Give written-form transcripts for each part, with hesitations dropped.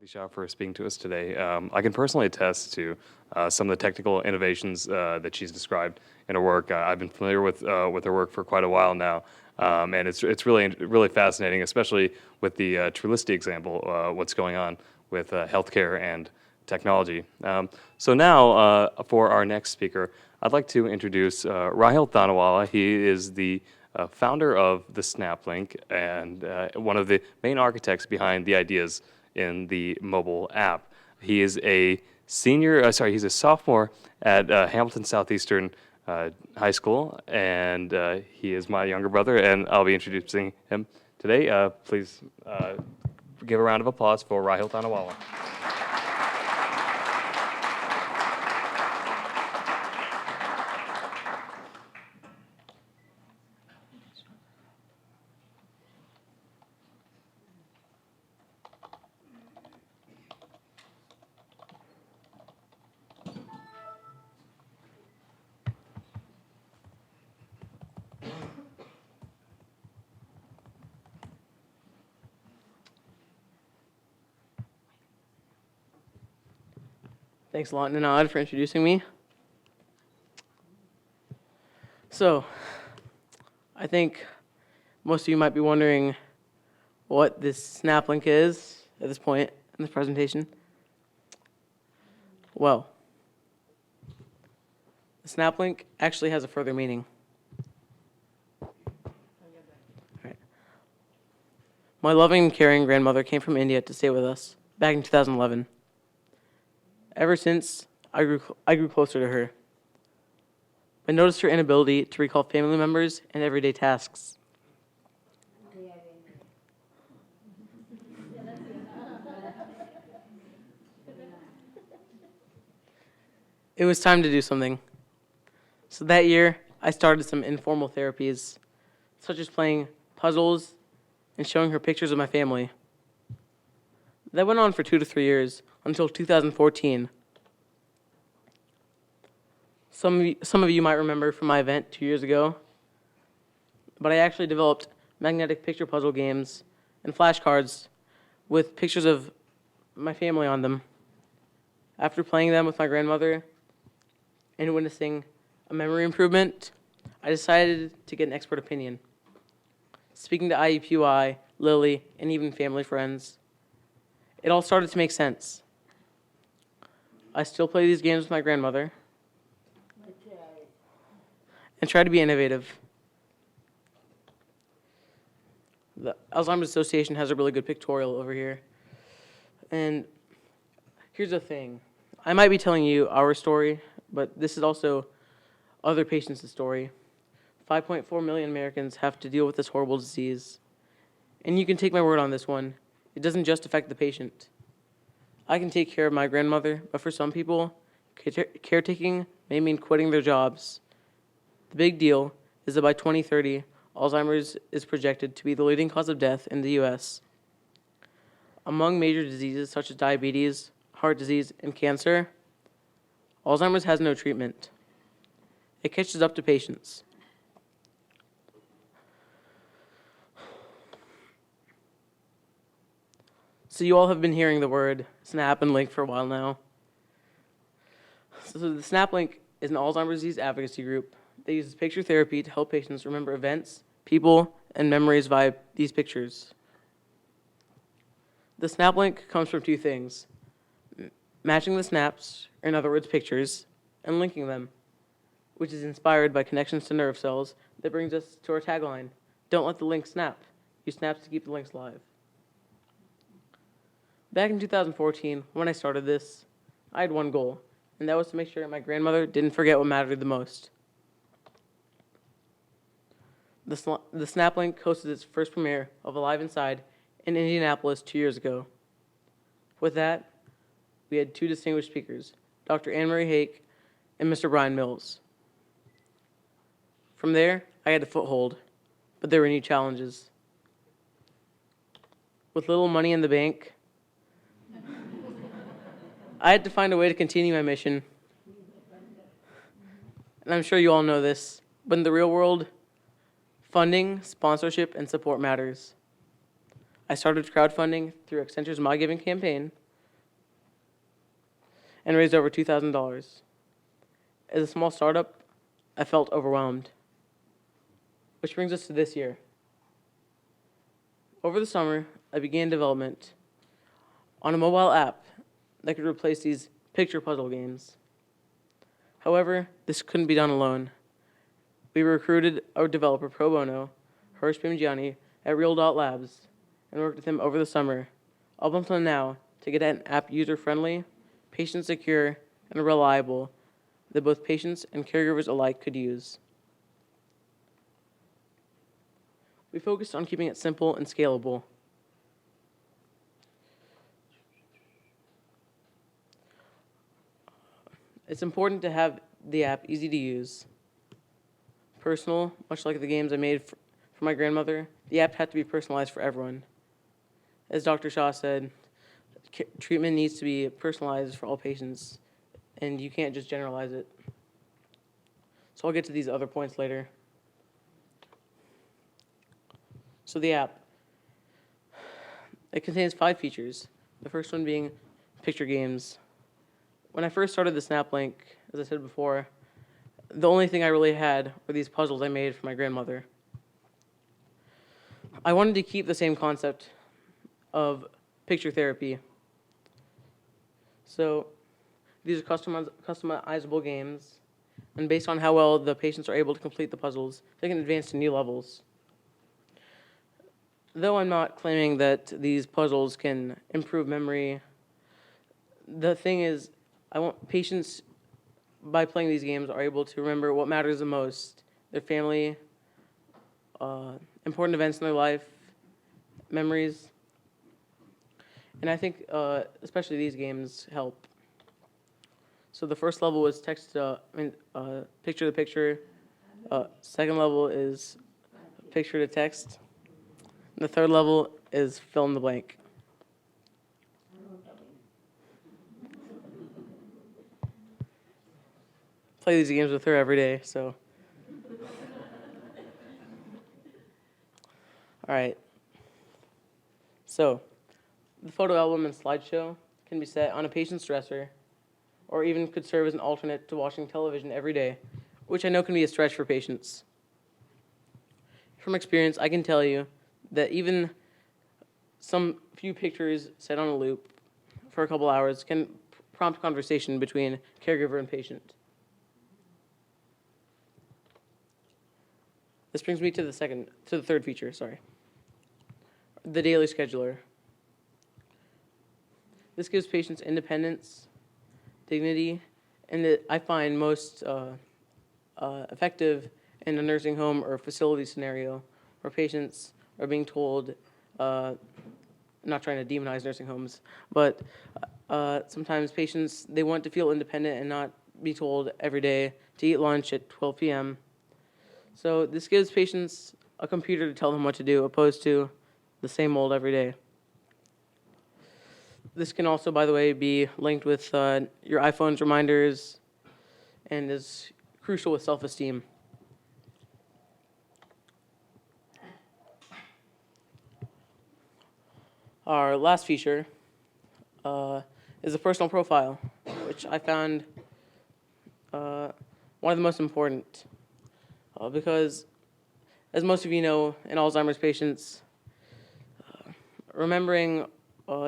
Isha, for speaking to us today. I can personally attest to some of the technical innovations that she's described in her work. I've been familiar with her work for quite a while now, and it's really fascinating, especially with the Trulicity example. What's going on with healthcare and technology. So now, for our next speaker, I'd like to introduce Rahil Thanawala. He is the founder of the SnapLink and one of the main architects behind the ideas in the mobile app. He is a he's a sophomore at Hamilton Southeastern High School, and he is my younger brother, and I'll be introducing him today. Please give a round of applause for Rahil Thanawala. Thanks a lot, Nanad, for introducing me. So, I think most of you might be wondering what this SnapLink is at this point in this presentation. Well, the SnapLink actually has a further meaning. My loving and caring grandmother came from India to stay with us back in 2011. Ever since, I grew closer to her. I noticed her inability to recall family members and everyday tasks. It was time to do something. So that year, I started some informal therapies, such as playing puzzles and showing her pictures of my family. That went on for 2 to 3 years, until 2014. Some of you might remember from my event 2 years ago, but I actually developed magnetic picture puzzle games and flashcards with pictures of my family on them. After playing them with my grandmother and witnessing a memory improvement, I decided to get an expert opinion. Speaking to IUPUI, Lily, and even family friends, it all started to make sense. I still play these games with my grandmother and try to be innovative. The Alzheimer's Association has a really good pictorial over here. And here's the thing. I might be telling you our story, but this is also other patients' story. 5.4 million Americans have to deal with this horrible disease. And you can take my word on this one. It doesn't just affect the patient. I can take care of my grandmother, but for some people, caretaking may mean quitting their jobs. The big deal is that by 2030, Alzheimer's is projected to be the leading cause of death in the U.S. Among major diseases such as diabetes, heart disease, and cancer, Alzheimer's has no treatment. It catches up to patients. So you all have been hearing the word Snap and Link for a while now. So the SnapLink is an Alzheimer's disease advocacy group that uses picture therapy to help patients remember events, people, and memories via these pictures. The SnapLink comes from two things: matching the snaps, or in other words, pictures, and linking them, which is inspired by connections to nerve cells that brings us to our tagline, "Don't let the link snap. Use snaps to keep the links alive." Back in 2014, when I started this, I had one goal, and that was to make sure my grandmother didn't forget what mattered the most. The SnapLink hosted its first premiere of Alive Inside in Indianapolis 2 years ago. With that, we had two distinguished speakers, Dr. Anne-Marie Hake and Mr. Brian Mills. From there, I had a foothold, but there were new challenges. With little money in the bank, I had to find a way to continue my mission. And I'm sure you all know this, but in the real world, funding, sponsorship, and support matters. I started crowdfunding through Accenture's My Giving campaign, and raised over $2,000. As a small startup, I felt overwhelmed. Which brings us to this year. Over the summer, I began development on a mobile app that could replace these picture puzzle games. However, this couldn't be done alone. We recruited our developer pro bono, Harsh Bimjiani, at Real Dot Labs and worked with him over the summer, up until now, to get an app user-friendly, patient-secure, and reliable that both patients and caregivers alike could use. We focused on keeping it simple and scalable. It's important to have the app easy to use. Personal, much like the games I made for my grandmother, the app had to be personalized for everyone. As Dr. Shaw said, treatment needs to be personalized for all patients, and you can't just generalize it. So I'll get to these other points later. So the app, it contains 5 features. The first one being picture games. When I first started the SnapLink, as I said before, the only thing I really had were these puzzles I made for my grandmother. I wanted to keep the same concept of picture therapy. So these are customizable games, and based on how well the patients are able to complete the puzzles, they can advance to new levels. Though I'm not claiming that these puzzles can improve memory, the thing is, I want patients, by playing these games, are able to remember what matters the most: their family, important events in their life, memories. And I think especially these games help. So the first level is picture to picture. Second level is picture to text. And the third level is fill in the blank. Play these games with her every day, so. All right. So, the photo album and slideshow can be set on a patient's dresser, or even could serve as an alternate to watching television every day, which I know can be a stretch for patients. From experience, I can tell you that even some few pictures set on a loop for a couple hours can prompt conversation between caregiver and patient. This brings me to the third feature, the daily scheduler. This gives patients independence, dignity, and I find most effective in a nursing home or facility scenario where patients are being told, I'm not trying to demonize nursing homes, but sometimes patients, they want to feel independent and not be told every day to eat lunch at 12 p.m. So this gives patients a computer to tell them what to do, opposed to the same old every day. This can also, by the way, be linked with your iPhone's reminders and is crucial with self-esteem. Our last feature is a personal profile, which I found one of the most important because, as most of you know, in Alzheimer's patients, remembering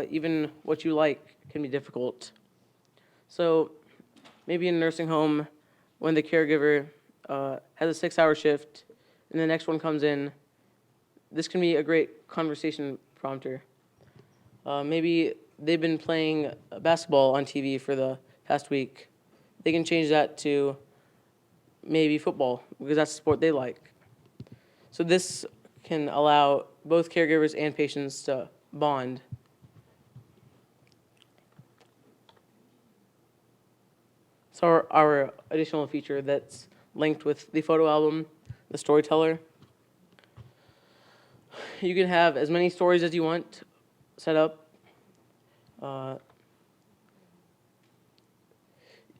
even what you like can be difficult. So maybe in a nursing home, when the caregiver has a 6-hour shift and the next one comes in, this can be a great conversation prompter. Maybe they've been playing basketball on TV for the past week. They can change that to maybe football, because that's the sport they like. So this can allow both caregivers and patients to bond. So our additional feature that's linked with the photo album, the storyteller. You can have as many stories as you want set up.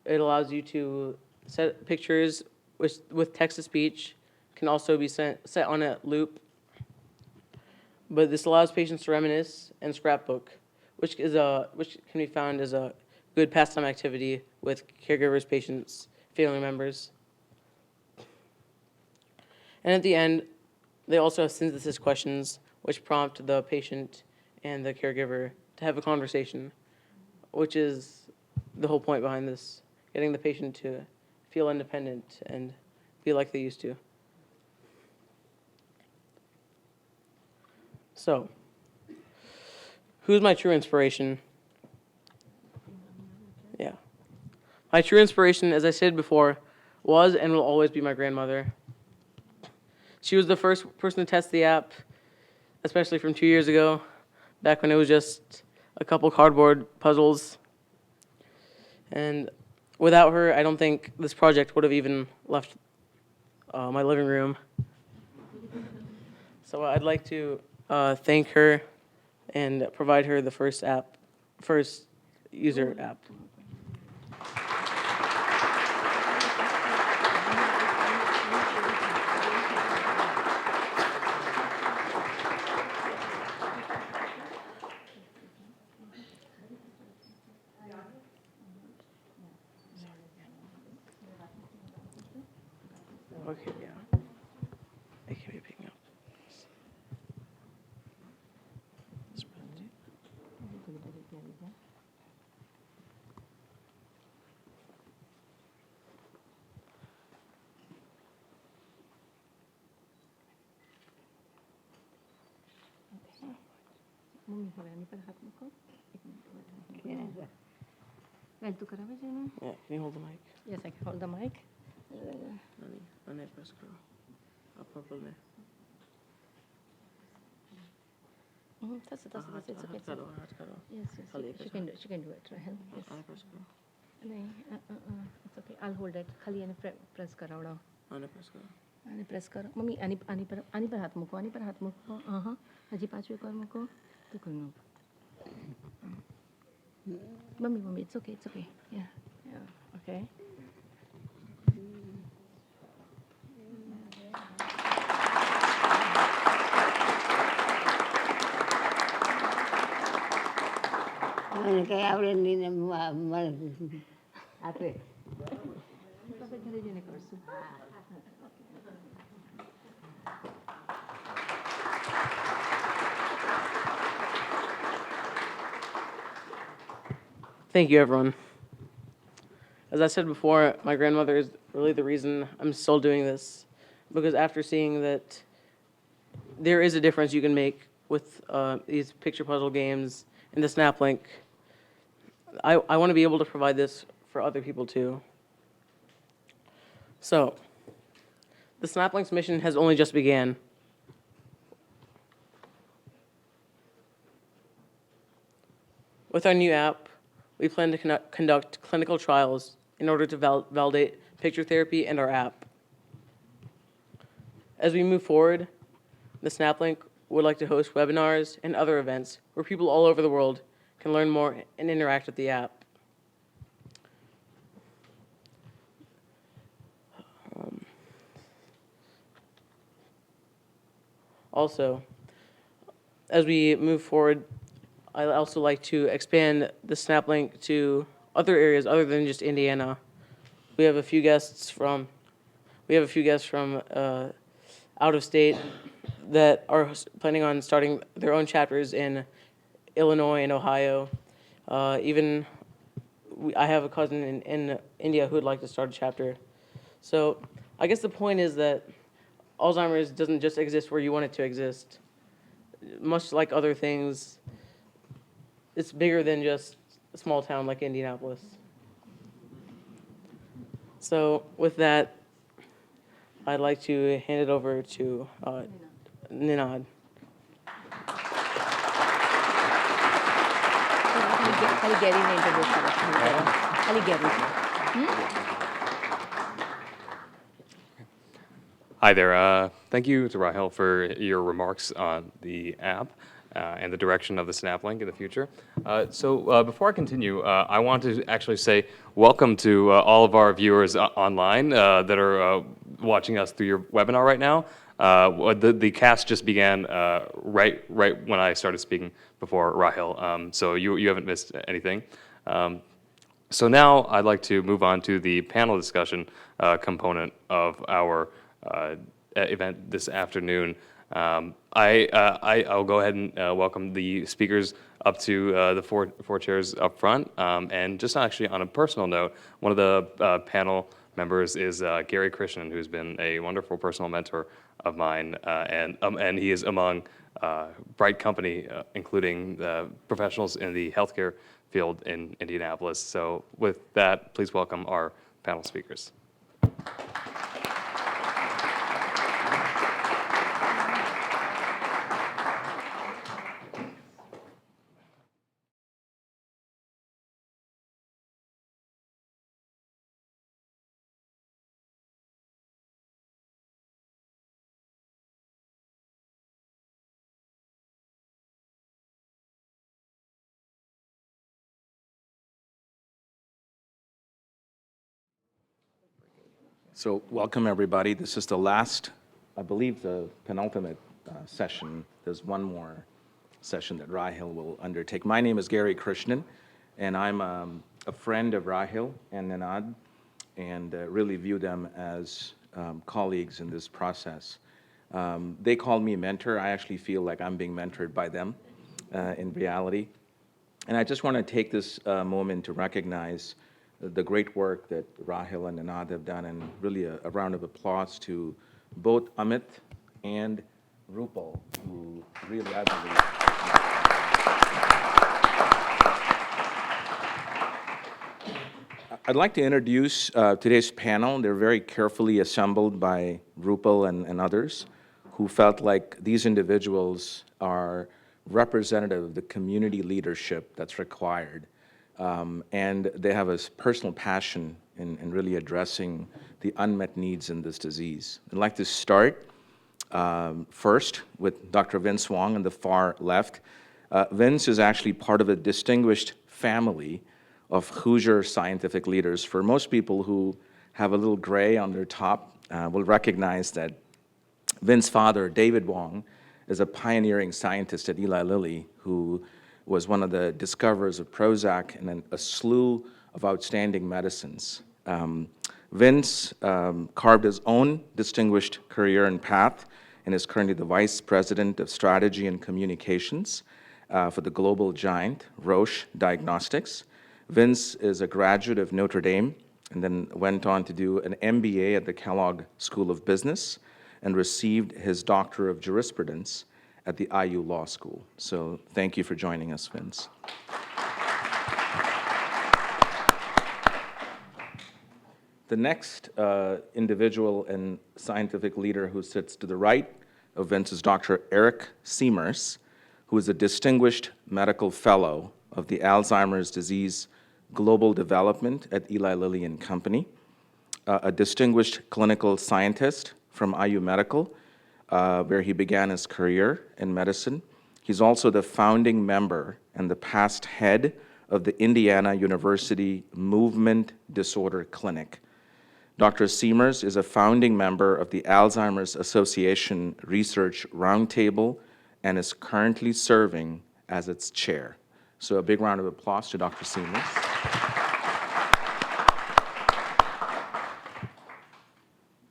It allows you to set pictures with text-to-speech, can also be set on a loop. But this allows patients to reminisce and scrapbook, which can be found as a good pastime activity with caregivers, patients, family members. And at the end, they also have synthesis questions which prompt the patient and the caregiver to have a conversation, which is the whole point behind this, getting the patient to feel independent and be like they used to. So, who's my true inspiration? Yeah. My true inspiration, as I said before, was and will always be my grandmother. She was the first person to test the app, especially from 2 years ago, back when it was just a couple cardboard puzzles. And without her, I don't think this project would have even left my living room. So I'd like to thank her and provide her the first user app. Okay, yeah. I can't be picking up. Mummy बोलाने पर हाथ मुको एक minute मैं तो करा बजे ना Yeah, can you hold the mic? yes I can hold the mic Nani press karo. Up में. that's it's okay हाथ करो, हाथ करो. yes खाली she can do it Rahel yes Nani press karo. नहीं it's okay I'll hold it खाली यानी press करावड़ा Nani press karo. आणि प्रेस करो मम्मी आणि पर हात मुको हां हजी पाचवे कर मुको तो कर नको mummy it's okay yeah okay મને કંઈ આવડે નહીં ને આપે તો ઘરે જઈને કરશું Thank you, everyone. As I said before, my grandmother is really the reason I'm still doing this, because after seeing that there is a difference you can make with these picture puzzle games and the SnapLink, I want to be able to provide this for other people too. So, the SnapLink's mission has only just began. With our new app, we plan to conduct clinical trials in order to validate picture therapy and our app. As we move forward, the SnapLink would like to host webinars and other events where people all over the world can learn more and interact with the app. Also, as we move forward, I'd also like to expand the SnapLink to other areas other than just Indiana. We have a few guests from out of state that are planning on starting their own chapters in Illinois and Ohio. I have a cousin in India who would like to start a chapter. So I guess the point is that Alzheimer's doesn't just exist where you want it to exist. Much like other things, it's bigger than just a small town like Indianapolis. So with that, I'd like to hand it over to Ninad. खाली Gary ने introduce करा खाली Gary Hi there. Thank you to Rahel for your remarks on the app and the direction of the SnapLink in the future. Before I continue, I want to actually say welcome to all of our viewers online that are watching us through your webinar right now. The cast just began right when I started speaking before Rahel, so you haven't missed anything. So now I'd like to move on to the panel discussion component of our event this afternoon. I'll go ahead and welcome the speakers up to the four chairs up front. And just actually on a personal note, one of the panel members is Gary Krishnan, who's been a wonderful personal mentor of mine, and he is among bright company, including professionals in the healthcare field in Indianapolis. So with that, please welcome our panel speakers. So welcome, everybody. This is the last, I believe, the penultimate session. There's one more session that Rahil will undertake. My name is Gary Krishnan, and I'm a friend of Rahil and Ninad, and really view them as colleagues in this process. They call me mentor. I actually feel like I'm being mentored by them in reality. And I just want to take this moment to recognize the great work that Rahil and Ninad have done, and really a round of applause to both Amit and Rupal, who really, I believe. I'd like to introduce today's panel. They're very carefully assembled by Rupal and others who felt like these individuals are representative of the community leadership that's required. And they have a personal passion in really addressing the unmet needs in this disease. I'd like to start first with Dr. Vince Wong on the far left. Vince is actually part of a distinguished family of Hoosier scientific leaders. For most people who have a little gray on their top, will recognize that Vince's father, David Wong, is a pioneering scientist at Eli Lilly who was one of the discoverers of Prozac and then a slew of outstanding medicines. Vince carved his own distinguished career and path and is currently the Vice President of Strategy and Communications for the global giant Roche Diagnostics. Vince is a graduate of Notre Dame and then went on to do an MBA at the Kellogg School of Business and received his Doctor of Jurisprudence at the IU Law School. So thank you for joining us, Vince. The next individual and scientific leader who sits to the right of Vince is Dr. Eric Siemers, who is a distinguished medical fellow of the Alzheimer's Disease Global Development at Eli Lilly and Company, a distinguished clinical scientist from IU Medical, where he began his career in medicine. He's also the founding member and the past head of the Indiana University Movement Disorder Clinic. Dr. Siemers is a founding member of the Alzheimer's Association Research Roundtable and is currently serving as its chair. So a big round of applause to Dr. Siemers.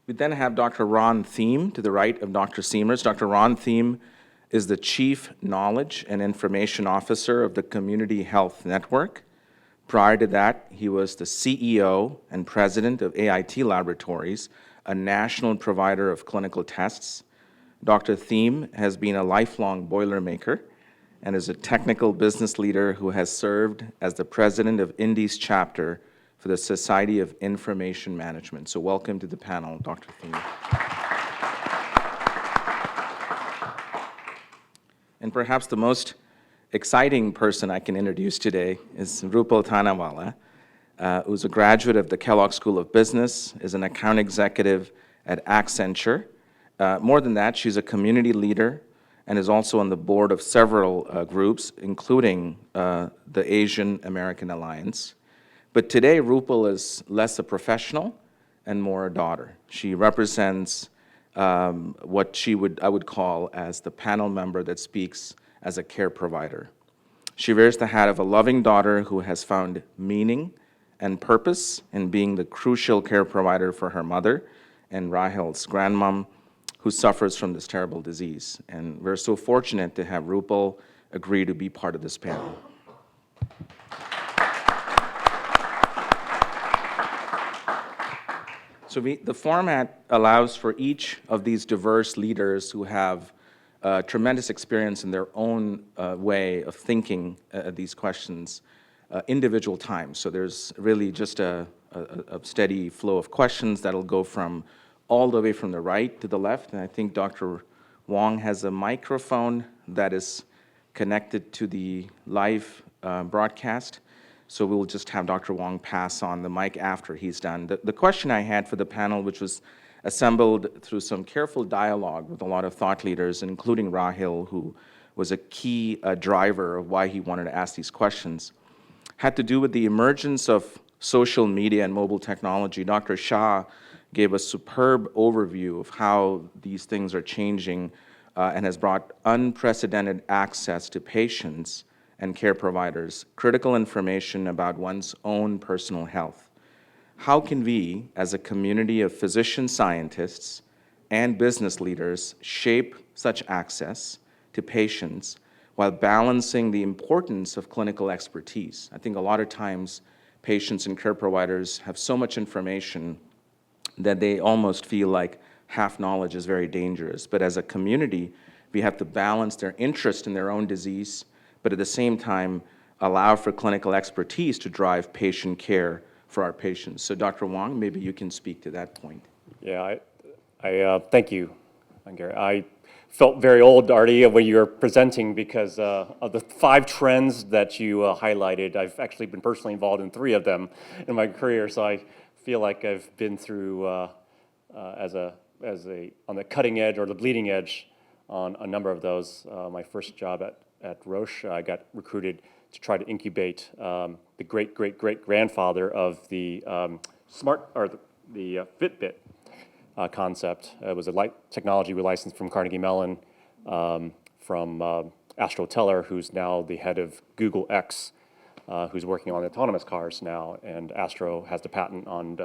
We then have Dr. Ron Thiem to the right of Dr. Siemers. Dr. Ron Thiem is the Chief Knowledge and Information Officer of the Community Health Network. Prior to that, he was the CEO and President of AIT Laboratories, a national provider of clinical tests. Dr. Thiem has been a lifelong Boilermaker and is a technical business leader who has served as the president of Indy's chapter for the Society of Information Management. So welcome to the panel, Dr. Thiem. And perhaps the most exciting person I can introduce today is Rupal Tanawala, who's a graduate of the Kellogg School of Business, is an account executive at Accenture. More than that, she's a community leader and is also on the board of several groups, including the Asian American Alliance. But today, Rupal is less a professional and more a daughter. She represents what I would call as the panel member that speaks as a care provider. She wears the hat of a loving daughter who has found meaning and purpose in being the crucial care provider for her mother and Rahel's grandmom, who suffers from this terrible disease. And we're so fortunate to have Rupal agree to be part of this panel. So the format allows for each of these diverse leaders who have tremendous experience in their own way of thinking these questions, individual time. So there's really just a steady flow of questions that'll go from all the way from the right to the left. And I think Dr. Wong has a microphone that is connected to the live broadcast. So we'll just have Dr. Wong pass on the mic after he's done. The question I had for the panel, which was assembled through some careful dialogue with a lot of thought leaders, including Rahel, who was a key driver of why he wanted to ask these questions, had to do with the emergence of social media and mobile technology. Dr. Shah gave a superb overview of how these things are changing and has brought unprecedented access to patients and care providers, critical information about one's own personal health. How can we, as a community of physician scientists and business leaders, shape such access to patients while balancing the importance of clinical expertise? I think a lot of times patients and care providers have so much information that they almost feel like half knowledge is very dangerous. But as a community, we have to balance their interest in their own disease, but at the same time, allow for clinical expertise to drive patient care for our patients. So Dr. Wong, maybe you can speak to that point. Yeah, I thank you, Gary. I felt very old, Artie, when you were presenting because of the 5 trends that you highlighted. I've actually been personally involved in 3 of them in my career, so I feel like I've been through on the cutting edge or the bleeding edge on a number of those. My first job at Roche, I got recruited to try to incubate the great-great-great-grandfather of the the Fitbit concept. It was a technology we licensed from Carnegie Mellon, from Astro Teller, who's now the head of Google X, who's working on autonomous cars now, and Astro has the patent on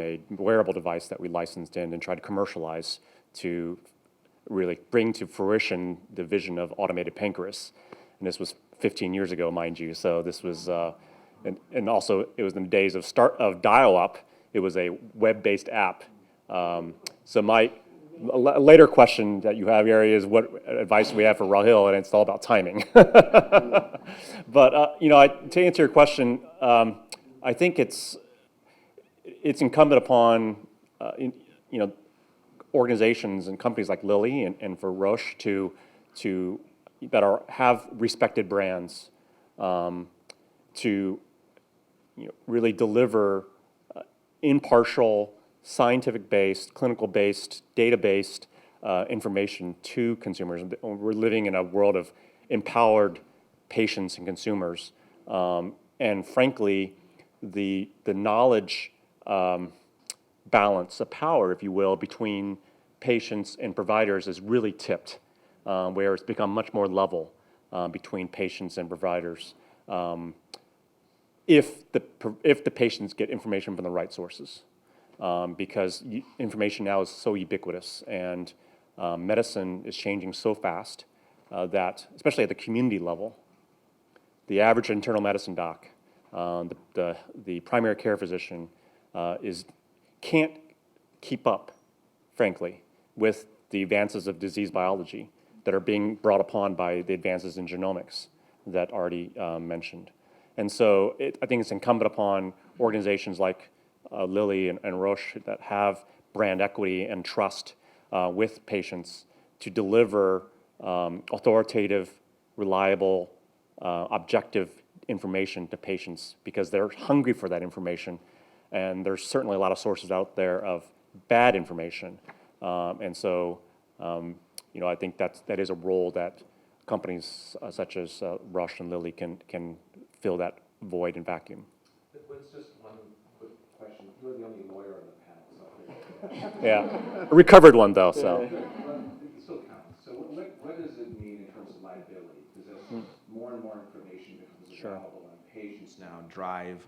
a wearable device that we licensed in and tried to commercialize to really bring to fruition the vision of automated pancreas. And this was 15 years ago, mind you. So this was, and also it was in the days of dial-up. It was a web-based app. So my later question that you have, Gary, is what advice we have for Rahel, and it's all about timing. But to answer your question, I think it's incumbent upon organizations and companies like Lilly and for Roche that have respected brands to really deliver impartial, scientific-based, clinical-based, data-based information to consumers. We're living in a world of empowered patients and consumers, and frankly, the knowledge balance, the power, if you will, between patients and providers is really tipped, where it's become much more level between patients and providers, if the patients get information from the right sources, because information now is so ubiquitous, and medicine is changing so fast that, especially at the community level, the average internal medicine doc, the primary care physician can't keep up, frankly, with the advances of disease biology that are being brought upon by the advances in genomics that Artie mentioned. And so I think it's incumbent upon organizations like Lilly and Roche that have brand equity and trust with patients to deliver authoritative, reliable, objective information to patients, because they're hungry for that information. And there's certainly a lot of sources out there of bad information. And so, I think that is a role that companies such as Roche and Lilly can fill that void and vacuum. It's just one quick question. You're the only lawyer on the panel, so. Yeah, a recovered one though, so. It still counts. So what does it mean in terms of liability? Because as more and more information becomes available, and patients now drive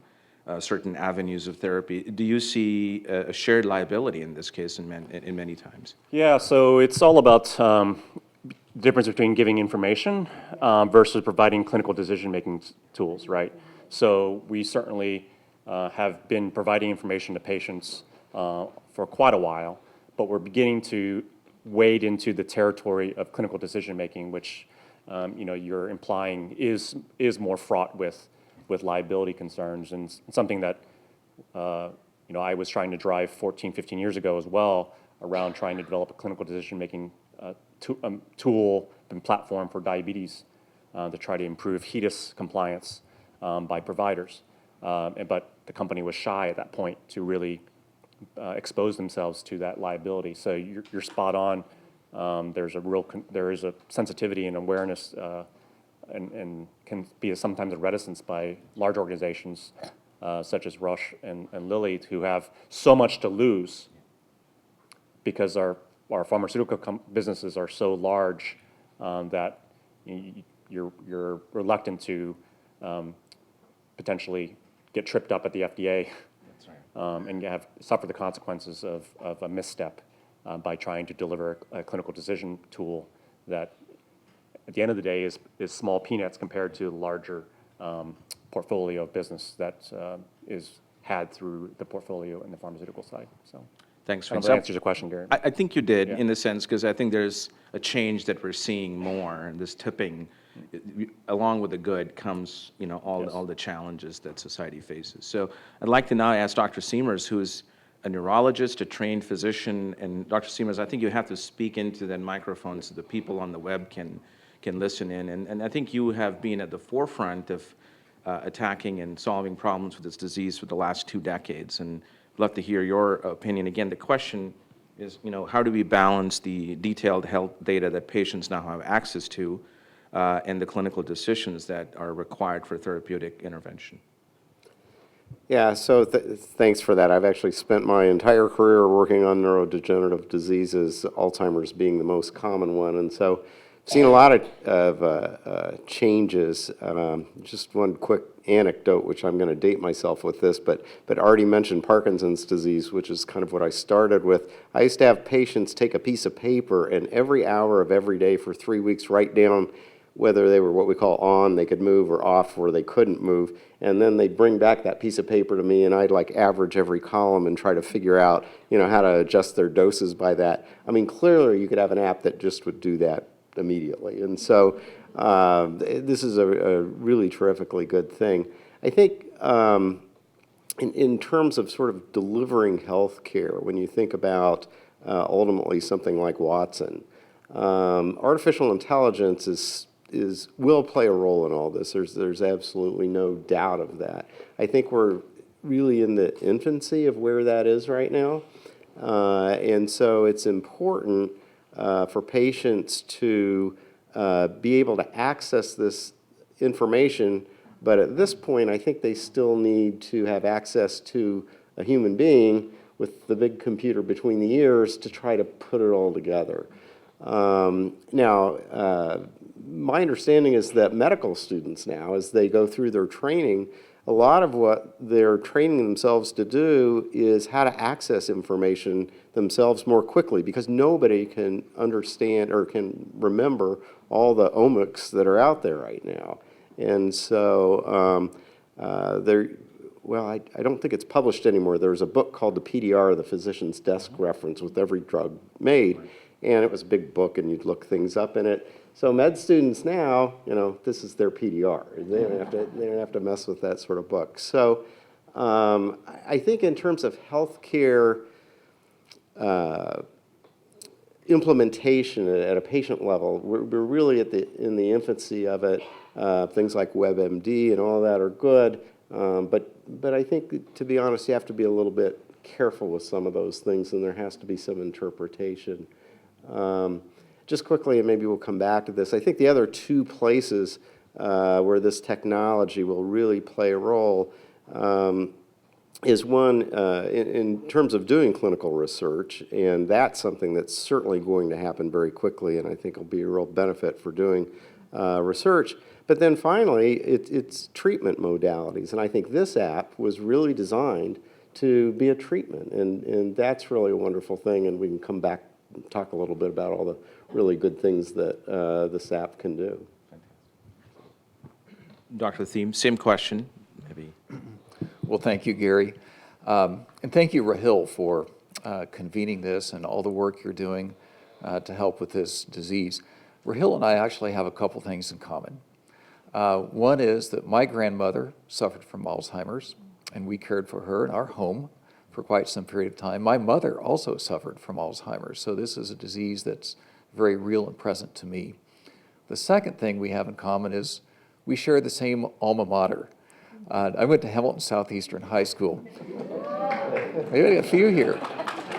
certain avenues of therapy. Do you see a shared liability in this case in many times? Yeah, so it's all about difference between giving information versus providing clinical decision-making tools, right? So we certainly have been providing information to patients for quite a while, but we're beginning to wade into the territory of clinical decision-making, which you're implying is more fraught with liability concerns, and something that I was trying to drive 14, 15 years ago as well, around trying to develop a clinical decision-making tool and platform for diabetes to try to improve HEDIS compliance by providers. But the company was shy at that point to really expose themselves to that liability. So you're spot on. There is a sensitivity and awareness and can be sometimes a reticence by large organizations such as Roche and Lilly, who have so much to lose because our pharmaceutical businesses are so large that you're reluctant to potentially get tripped up at the FDA and suffer the consequences of a misstep by trying to deliver a clinical decision tool that, at the end of the day, is small peanuts compared to the larger portfolio of business that is had through the portfolio in the pharmaceutical side. So. Thanks, I Frank. don't know if that answers your question, Gary. I think you did, Yeah. in a sense, because I think there's a change that we're seeing more, and this tipping, along with the good, comes, all the challenges that society faces. So I'd like to now ask Dr. Siemers, who's a neurologist, a trained physician, and Dr. Siemers, I think you have to speak into that microphone so the people on the web can listen in. And I think you have been at the forefront of attacking and solving problems with this disease for the last 2 decades, and I'd love to hear your opinion. Again, the question is, how do we balance the detailed health data that patients now have access to and the clinical decisions that are required for therapeutic intervention? Yeah, so thanks for that. I've actually spent my entire career working on neurodegenerative diseases, Alzheimer's being the most common one, and so I've seen a lot of changes. Just one quick anecdote, which I'm going to date myself with this, but already mentioned Parkinson's disease, which is kind of what I started with. I used to have patients take a piece of paper and every hour of every day for 3 weeks write down whether they were what we call on, they could move, or off, where they couldn't move. And then they'd bring back that piece of paper to me, and I'd average every column and try to figure out, how to adjust their doses by that. I mean, clearly you could have an app that just would do that immediately. And so this is a really terrifically good thing. I think in terms of sort of delivering health care, when you think about ultimately something like Watson, artificial intelligence will play a role in all this. There's absolutely no doubt of that. I think we're really in the infancy of where that is right now. And so it's important for patients to be able to access this information, but at this point, I think they still need to have access to a human being with the big computer between the ears to try to put it all together. Now, my understanding is that medical students now, as they go through their training, a lot of what they're training themselves to do is how to access information themselves more quickly, because nobody can understand or can remember all the omics that are out there right now. And so I don't think it's published anymore. There's a book called the PDR, the Physician's Desk Reference, with every drug made. And it was a big book, and you'd look things up in it. So med students now, this is their PDR. They don't have to mess with that sort of book. So I think in terms of healthcare implementation at a patient level, we're really in the infancy of it. Things like WebMD and all that are good, but I think, to be honest, you have to be a little bit careful with some of those things, and there has to be some interpretation. Just quickly, and maybe we'll come back to this, I think the other 2 places where this technology will really play a role, is one in terms of doing clinical research, and that's something that's certainly going to happen very quickly, and I think will be a real benefit for doing research. But then finally, it's treatment modalities, and I think this app was really designed to be a treatment, and that's really a wonderful thing, and we can come back and talk a little bit about all the really good things that this app can do. Dr. Thiem, same question, maybe. Well, thank you, Gary. And thank you, Rahil, for convening this and all the work you're doing to help with this disease. Rahil and I actually have a couple things in common. One is that my grandmother suffered from Alzheimer's, and we cared for her in our home for quite some period of time. My mother also suffered from Alzheimer's, so this is a disease that's very real and present to me. The second thing we have in common is we share the same alma mater. I went to Hamilton Southeastern High School. Maybe a few here.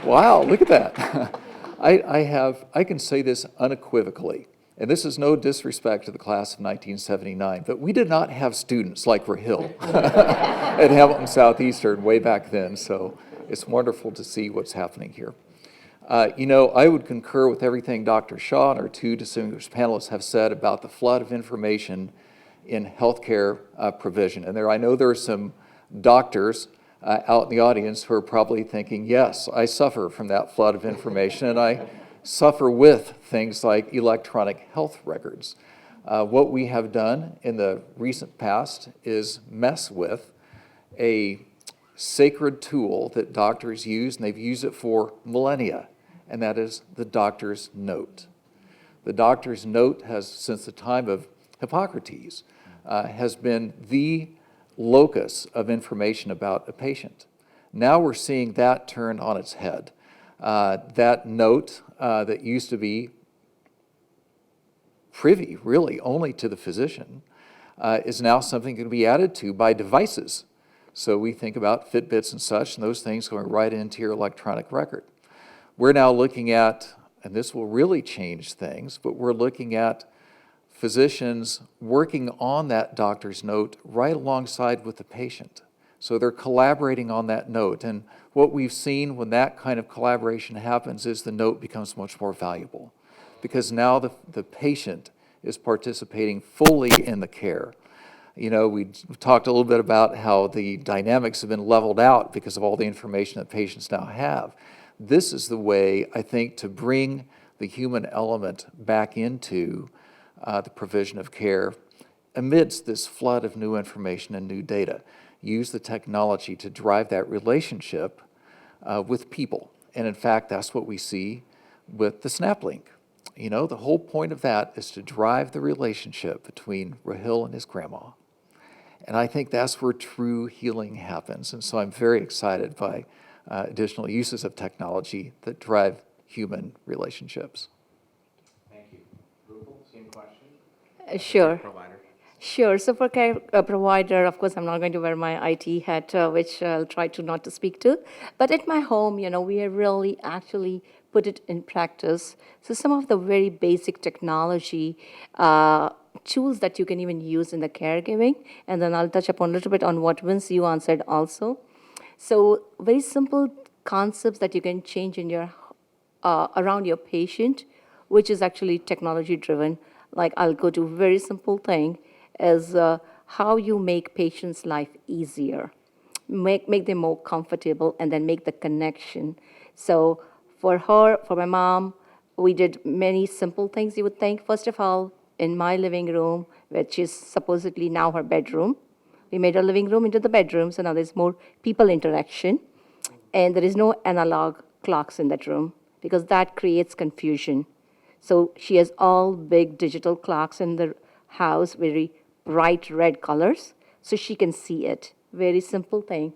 Wow, look at that. I can say this unequivocally, and this is no disrespect to the class of 1979, but we did not have students like Rahil at Hamilton Southeastern way back then, so it's wonderful to see what's happening here. I would concur with everything Dr. Shaw and our two distinguished panelists have said about the flood of information in healthcare provision. And I know there are some doctors out in the audience who are probably thinking, yes, I suffer from that flood of information, and I suffer with things like electronic health records. What we have done in the recent past is mess with a sacred tool that doctors use, and they've used it for millennia, and that is the doctor's note. The doctor's note has, since the time of Hippocrates, has been the locus of information about a patient. Now we're seeing that turn on its head. That note that used to be privy, really, only to the physician, is now something that can be added to by devices. So we think about Fitbits and such, and those things going right into your electronic record. We're now looking at, and this will really change things, but we're looking at physicians working on that doctor's note right alongside with the patient. So they're collaborating on that note. And what we've seen when that kind of collaboration happens is the note becomes much more valuable because now the patient is participating fully in the care. We talked a little bit about how the dynamics have been leveled out because of all the information that patients now have. This is the way, I think, to bring the human element back into the provision of care amidst this flood of new information and new data. Use the technology to drive that relationship with people. And in fact, that's what we see with the SnapLink. The whole point of that is to drive the relationship between Rahil and his grandma. And I think that's where true healing happens. And so I'm very excited by additional uses of technology that drive human relationships. Sure. Provider. Sure. So for care provider, of course, I'm not going to wear my IT hat, which I'll try to not to speak to. But at my home, we have really actually put it in practice. So some of the very basic technology tools that you can even use in the caregiving, and then I'll touch upon a little bit on what Vince you answered also. So very simple concepts that you can change in your around your patient, which is actually technology driven. Like I'll go to a very simple thing is how you make patients' life easier, make them more comfortable, and then make the connection. So for her, for my mom, we did many simple things you would think. First of all, in my living room, which is supposedly now her bedroom, we made her living room into the bedroom, so now there's more people interaction. And there is no analog clocks in that room because that creates confusion. So she has all big digital clocks in the house, very bright red colors, so she can see it. Very simple thing.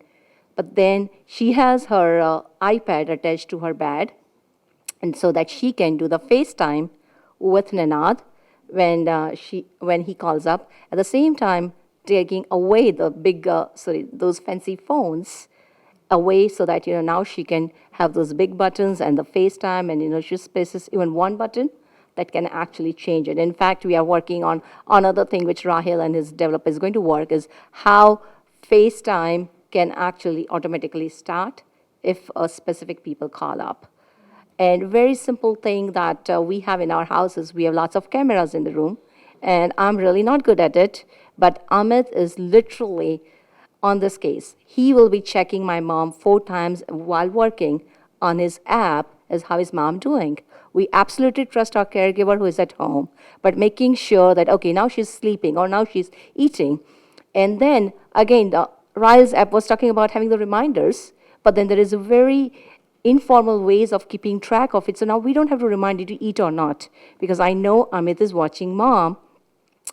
But then she has her iPad attached to her bed, and so that she can do the FaceTime with Nanad when he calls up. At the same time, taking away the big, those fancy phones away so that, now she can have those big buttons and the FaceTime and, she spaces even one button that can actually change it. In fact, we are working on another thing which Rahil and his developer is going to work is how FaceTime can actually automatically start if a specific people call up. And very simple thing that we have in our houses, we have lots of cameras in the room, and I'm really not good at it, but Amit is literally on this case. He will be checking my mom 4 times while working on his app as how is mom doing. We absolutely trust our caregiver who is at home, but making sure that, okay, now she's sleeping or now she's eating. And then, again, the Riles app was talking about having the reminders, but then there is a very informal ways of keeping track of it. So now we don't have to remind you to eat or not, because I know Amit is watching mom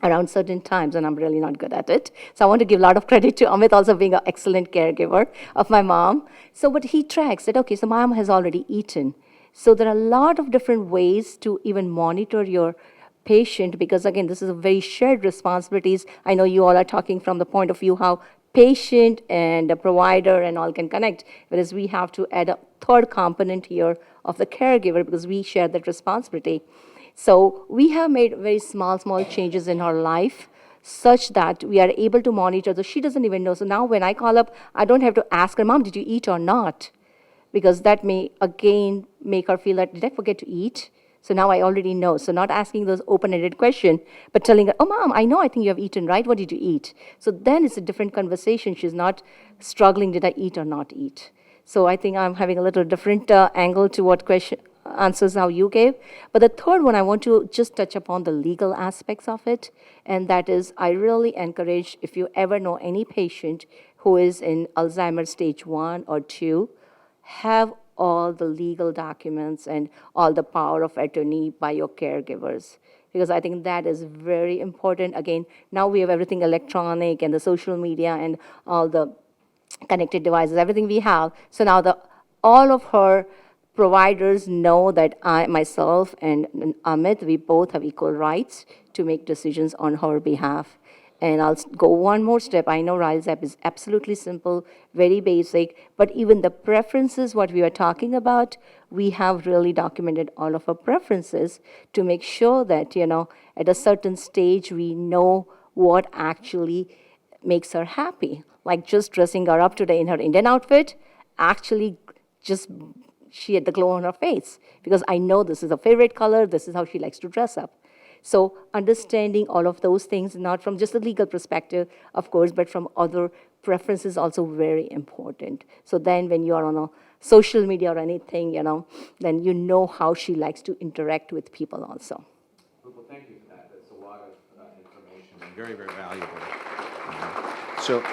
around certain times, and I'm really not good at it. So I want to give a lot of credit to Amit also being an excellent caregiver of my mom. So what he tracks that, okay, so mom has already eaten. So there are a lot of different ways to even monitor your patient, because again, this is a very shared responsibilities. I know you all are talking from the point of view how patient and a provider and all can connect, whereas we have to add a third component here of the caregiver because we share that responsibility. So we have made very small changes in her life such that we are able to monitor, so she doesn't even know. So now when I call up, I don't have to ask her, Mom, did you eat or not? Because that may, again, make her feel that, did I forget to eat? So now I already know. So not asking those open-ended questions, but telling her, oh, Mom, I think you have eaten, right? What did you eat? So then it's a different conversation. She's not struggling, did I eat or not eat? So I think I'm having a little different angle to what question answers how you gave. But the third one, I want to just touch upon the legal aspects of it. And that is, I really encourage, if you ever know any patient who is in Alzheimer's stage 1 or 2, have all the legal documents and all the power of attorney by your caregivers, because I think that is very important. Again, now we have everything electronic and the social media and all the connected devices, everything we have. So now all of her providers know that I, myself, and Amit, we both have equal rights to make decisions on her behalf. And I'll go one more step. I know Riles app is absolutely simple, very basic, but even the preferences, what we were talking about, we have really documented all of our preferences to make sure that, at a certain stage, we know what actually makes her happy. Like just dressing her up today in her Indian outfit, actually she had the glow on her face, because I know this is her favorite color, this is how she likes to dress up. So understanding all of those things, not from just a legal perspective, of course, but from other preferences, also very important. So then when you are on a social media or anything, then you know how she likes to interact with people also. Well, thank you for that. That's a lot of information and very, very valuable. So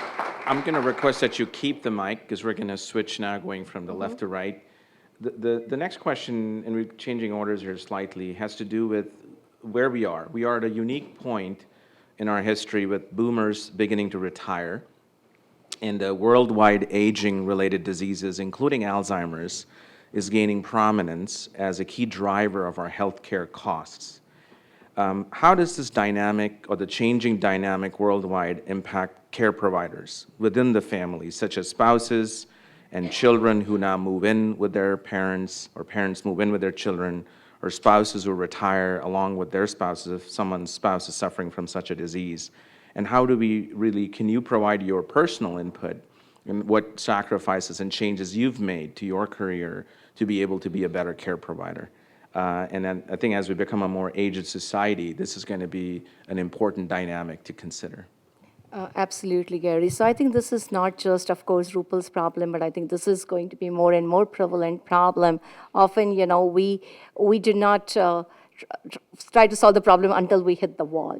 I'm going to request that you keep the mic because we're going to switch now going from the left to right. The next question, and we're changing orders here slightly, has to do with where we are. We are at a unique point in our history with boomers beginning to retire and worldwide aging-related diseases, including Alzheimer's, is gaining prominence as a key driver of our healthcare costs. How does this dynamic or the changing dynamic worldwide impact care providers within the family, such as spouses and children who now move in with their parents, or parents move in with their children, or spouses who retire along with their spouses if someone's spouse is suffering from such a disease? And how do we really, can you provide your personal input and what sacrifices and changes you've made to your career to be able to be a better care provider? And then I think as we become a more aged society, this is going to be an important dynamic to consider. Absolutely, Gary. So I think this is not just, of course, Rupal's problem, but I think this is going to be more and more prevalent problem. Often, we do not try to solve the problem until we hit the wall,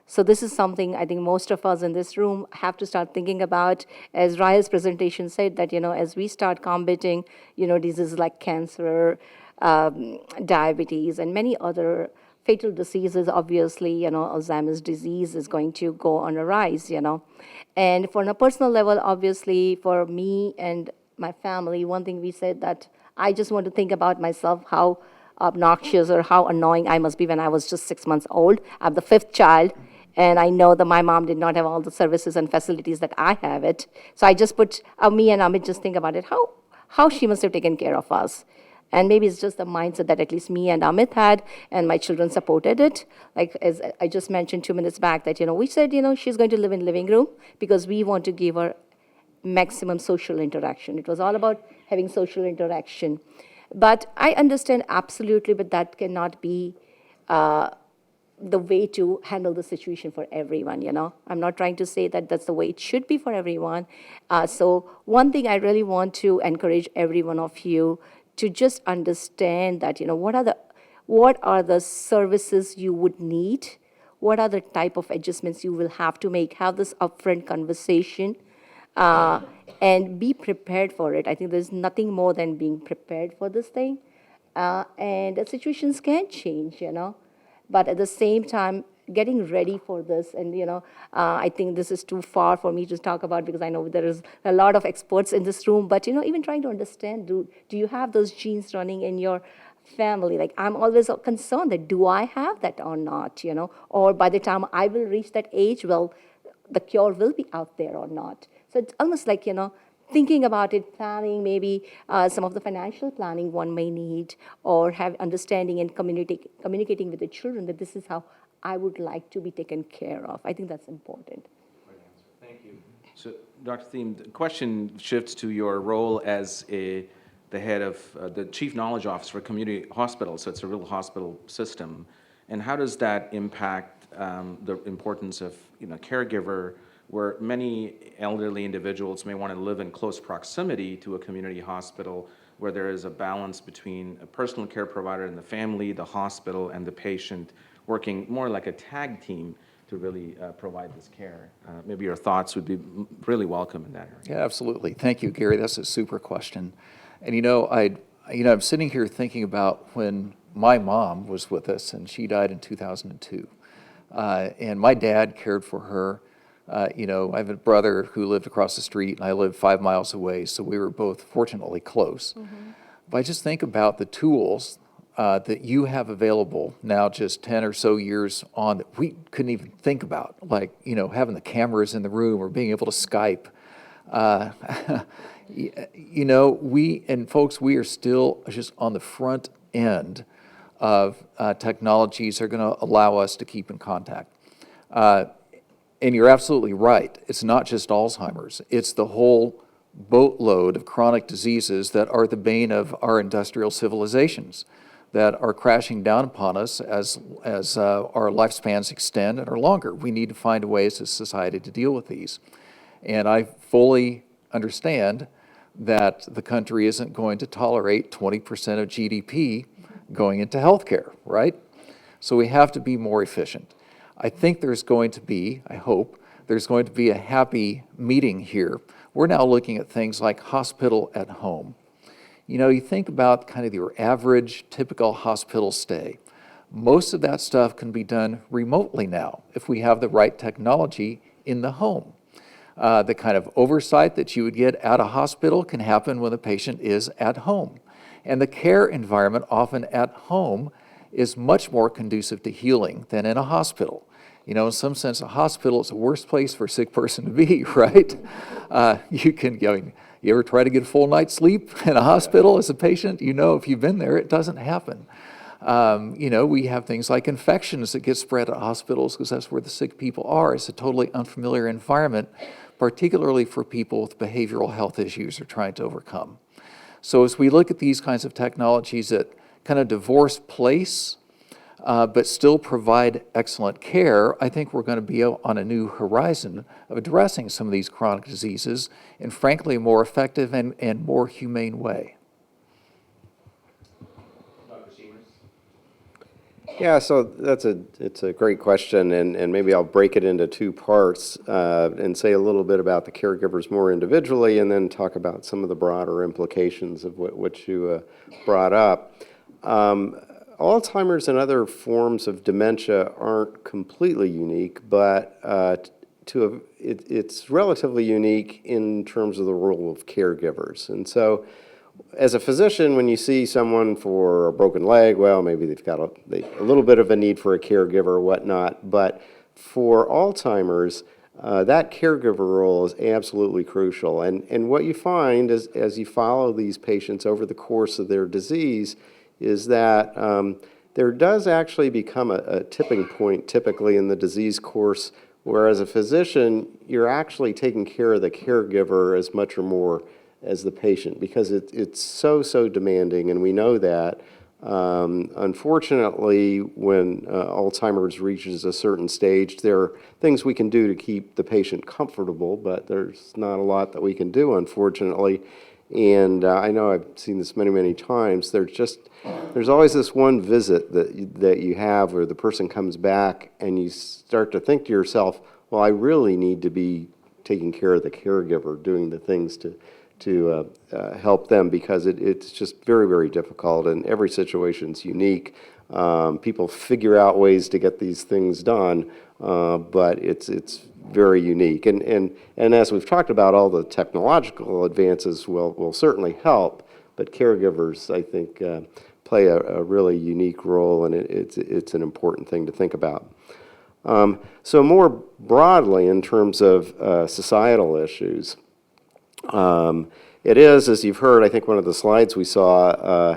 So this is something I think most of us in this room have to start thinking about. As Raya's presentation said, that, as we start combating, diseases like cancer, diabetes, and many other fatal diseases, obviously, Alzheimer's disease is going to go on a rise, And on a personal level, obviously, for me and my family, one thing we said that I just want to think about myself, how obnoxious or how annoying I must be when I was just 6 months old. I'm the 5th child, and I know that my mom did not have all the services and facilities that I have it. So I just put, me and Amit just think about it, how she must have taken care of us. And maybe it's just the mindset that at least me and Amit had, and my children supported it. Like as I just mentioned 2 minutes back, that we said she's going to live in living room because we want to give her maximum social interaction. It was all about having social interaction. But I understand absolutely, but that cannot be the way to handle the situation for everyone, you know. I'm not trying to say that that's the way it should be for everyone. So one thing I really want to encourage every one of you to just understand that, you know, what are the services you would need? What are the type of adjustments you will have to make? Have this upfront conversation and be prepared for it. I think there's nothing more than being prepared for this thing. And the situations can change, you know. But at the same time, getting ready for this, and, you know, I think this is too far for me to talk about because I know there is a lot of experts in this room, but, you know, even trying to understand, do you have those genes running in your family? Like, I'm always concerned that do I have that or not, you know? Or by the time I will reach that age, well, the cure will be out there or not. So it's almost like, you know, thinking about it, planning, maybe some of the financial planning one may need, or have understanding and communicating with the children that this is how I would like to be taken care of. I think that's important. Thank you. So, Dr. Thiem, the question shifts to your role as the head of the Chief Knowledge Officer for Community Hospitals, so it's a real hospital system. And how does that impact the importance of, you know, caregiver, where many elderly individuals may want to live in close proximity to a community hospital where there is a balance between a personal care provider and the family, the hospital, and the patient, working more like a tag team to really provide this care. Maybe your thoughts would be really welcome in that area. Yeah, absolutely. Thank you, Gary. That's a super question. And you know, I'm sitting here thinking about when my mom was with us, and she died in 2002. And my dad cared for her. You know, I have a brother who lived across the street, and I lived 5 miles away, so we were both fortunately close. But I just think about the tools that you have available now, just 10 or so years on, that we couldn't even think about, like, you know, having the cameras in the room or being able to Skype. You know, we are still just on the front end of technologies that are going to allow us to keep in contact. And you're absolutely right. It's not just Alzheimer's. It's the whole boatload of chronic diseases that are the bane of our industrial civilizations, that are crashing down upon us as our lifespans extend and are longer. We need to find ways as a society to deal with these. And I fully understand that the country isn't going to tolerate 20% of GDP going into healthcare, right? So we have to be more efficient. I think there's going to be, I hope, there's going to be a happy meeting here. We're now looking at things like hospital at home. You know, you think about kind of your average typical hospital stay. Most of that stuff can be done remotely now if we have the right technology in the home. The kind of oversight that you would get at a hospital can happen when the patient is at home. And the care environment often at home is much more conducive to healing than in a hospital. You know, in some sense, a hospital is the worst place for a sick person to be, right? You ever try to get a full night's sleep in a hospital as a patient? You know, if you've been there, it doesn't happen. You know, we have things like infections that get spread at hospitals because that's where the sick people are. It's a totally unfamiliar environment, particularly for people with behavioral health issues they're trying to overcome. So as we look at these kinds of technologies that kind of divorce place, but still provide excellent care, I think we're going to be on a new horizon of addressing some of these chronic diseases in, frankly, a more effective and more humane way. Yeah, so it's a great question, and maybe I'll break it into two parts and say a little bit about the caregivers more individually, and then talk about some of the broader implications of what you brought up. Alzheimer's and other forms of dementia aren't completely unique, but it's relatively unique in terms of the role of caregivers. And so, as a physician, when you see someone for a broken leg, well, maybe they've got a little bit of a need for a caregiver or whatnot, but for Alzheimer's, that caregiver role is absolutely crucial. And what you find as you follow these patients over the course of their disease is that there does actually become a tipping point typically in the disease course Whereas a physician, you're actually taking care of the caregiver as much or more as the patient because it's so demanding, and we know that. Unfortunately, when Alzheimer's reaches a certain stage, there are things we can do to keep the patient comfortable, but there's not a lot that we can do, unfortunately. And I know I've seen this many times. There's always this one visit that you have where the person comes back and you start to think to yourself, well, I really need to be taking care of the caregiver, doing the things to help them because it's just very difficult, and every situation's unique. People figure out ways to get these things done, but it's very unique. And as we've talked about, all the technological advances will certainly help, but caregivers, I think, play a really unique role, and it's an important thing to think about. So more broadly, in terms of societal issues, it is, as you've heard, I think one of the slides we saw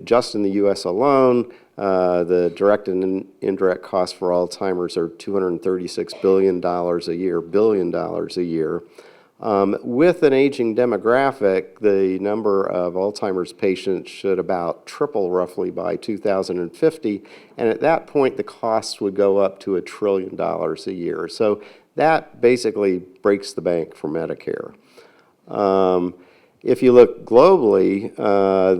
just in the U.S. alone, the direct and indirect costs for Alzheimer's are $236 billion a year. With an aging demographic, the number of Alzheimer's patients should about triple roughly by 2050, and at that point the costs would go up to $1 trillion a year. So that basically breaks the bank for Medicare. If you look globally,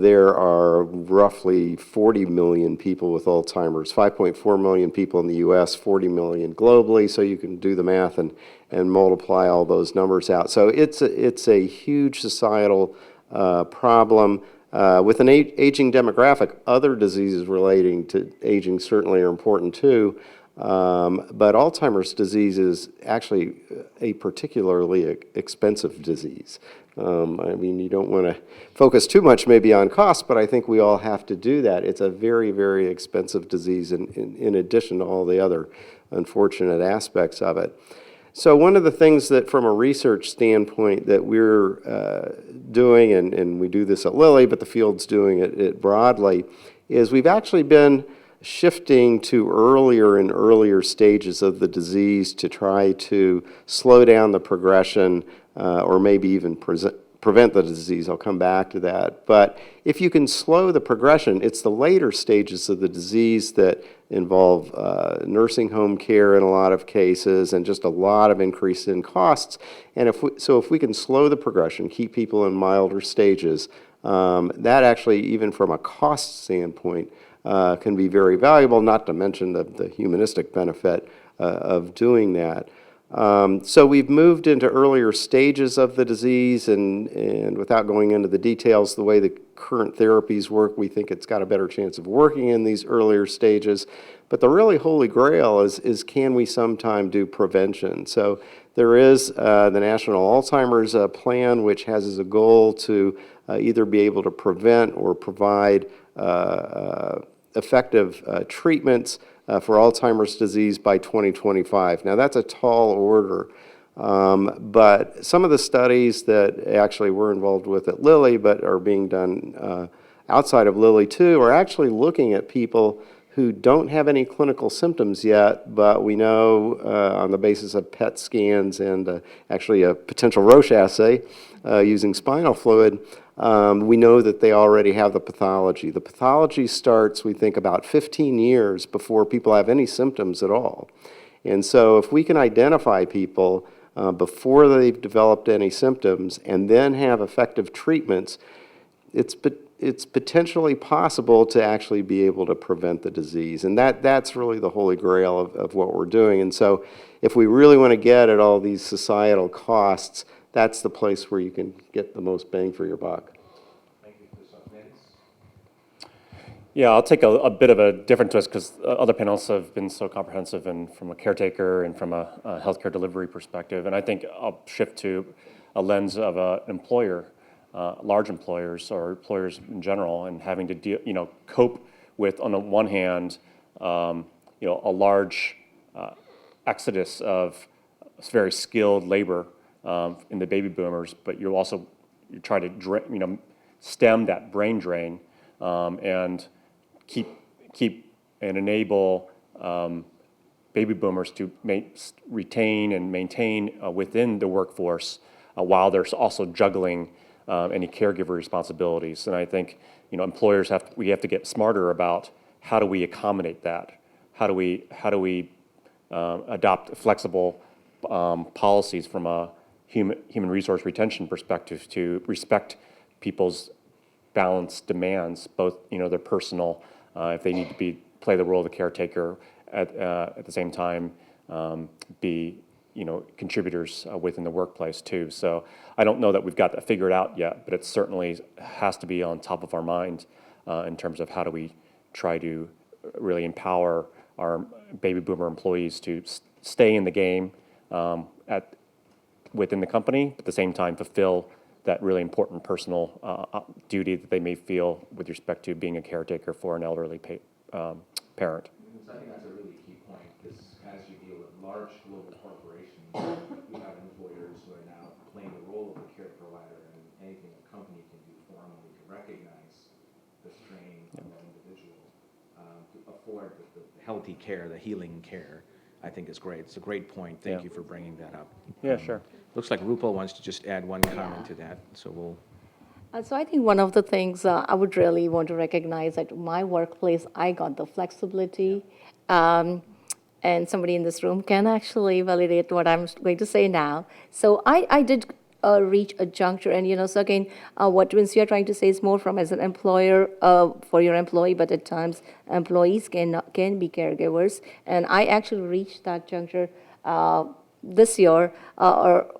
there are roughly 40 million people with Alzheimer's, 5.4 million people in the U.S., 40 million globally, so you can do the math and multiply all those numbers out. So it's a huge societal problem. With an aging demographic, other diseases relating to aging certainly are important too. But Alzheimer's disease is actually a particularly expensive disease. I mean, you don't want to focus too much maybe on cost, but I think we all have to do that. It's a very expensive disease in addition to all the other unfortunate aspects of it. So one of the things that from a research standpoint that we're doing, and we do this at Lilly, but the field's doing it broadly, is we've actually been shifting to earlier and earlier stages of the disease to try to slow down the progression or maybe even prevent the disease. I'll come back to that. But if you can slow the progression, it's the later stages of the disease that involve nursing home care in a lot of cases and just a lot of increase in costs. And if we can slow the progression, keep people in milder stages, that actually, even from a cost standpoint, can be very valuable, not to mention the humanistic benefit of doing that. So we've moved into earlier stages of the disease, and without going into the details, the way the current therapies work, we think it's got a better chance of working in these earlier stages. But the really holy grail is can we sometime do prevention? So there is the National Alzheimer's Plan, which has as a goal to either be able to prevent or provide effective treatments for Alzheimer's disease by 2025. Now that's a tall order, but some of the studies that actually we're involved with at Lilly but are being done outside of Lilly too are actually looking at people who don't have any clinical symptoms yet, but we know on the basis of PET scans and actually a potential Roche assay using spinal fluid, we know that they already have the pathology. The pathology starts, we think, about 15 years before people have any symptoms at all. And so if we can identify people before they've developed any symptoms and then have effective treatments, it's potentially possible to actually be able to prevent the disease. And that's really the holy grail of what we're doing. And so if we really want to get at all these societal costs, that's the place where you can get the most bang for your buck. Yeah, I'll take a bit of a different twist because other panels have been so comprehensive and from a caretaker and from a healthcare delivery perspective. And I think I'll shift to a lens of an employer, large employers or employers in general, and having to cope with, on the one hand, a large exodus of very skilled labor in the baby boomers, but you try to stem that brain drain and keep and enable baby boomers to retain and maintain within the workforce while they're also juggling any caregiver responsibilities. And I think, employers we have to get smarter about how do we accommodate that? How do we adopt flexible policies from a human resource retention perspective to respect people's balanced demands, both their personal, if they need to play the role of the caretaker, at the same time be contributors within the workplace too. So I don't know that we've got that figured out yet, but it certainly has to be on top of our mind in terms of how do we try to really empower our baby boomer employees to stay in the game within the company, but at the same time fulfill that really important personal duty that they may feel with respect to being a caretaker for an elderly parent. I think that's a really key point, because as you deal with large global corporations, you have employers who are now playing the role of a care provider, and anything a company can do formally to recognize the strain on that individual, to afford the healthy care, the healing care, I think is great. It's a great point. Thank you for bringing that up. Yeah, sure. Looks like Rupal wants to just add one comment to that, so we'll. So I think one of the things I would really want to recognize at my workplace, I got the flexibility, and somebody in this room can actually validate what I'm going to say now. So I did reach a juncture, and so again, what Vince you're trying to say is more from as an employer for your employee, but at times employees can be caregivers, and I actually reached that juncture this year, or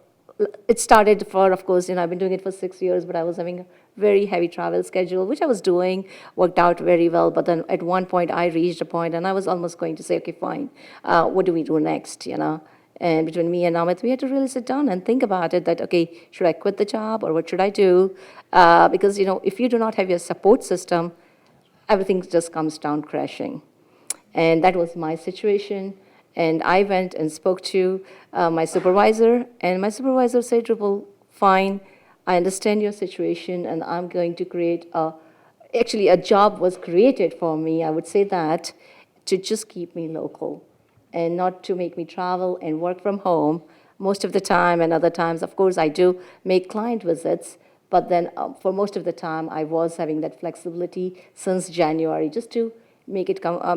it started of course, I've been doing it for 6 years, but I was having a very heavy travel schedule, which I was doing, worked out very well. But then at one point, I reached a point, and I was almost going to say, okay, fine, what do we do next, And between me and Amit, we had to really sit down and think about it, that, okay, should I quit the job, or what should I do? Because, if you do not have your support system, everything just comes down crashing. And that was my situation. And I went and spoke to my supervisor, and my supervisor said, Rupal, fine, I understand your situation, and I'm going to create actually a job was created for me, I would say that, to just keep me local and not to make me travel and work from home most of the time. And other times, of course, I do make client visits, but then for most of the time, I was having that flexibility since January, just to make it allow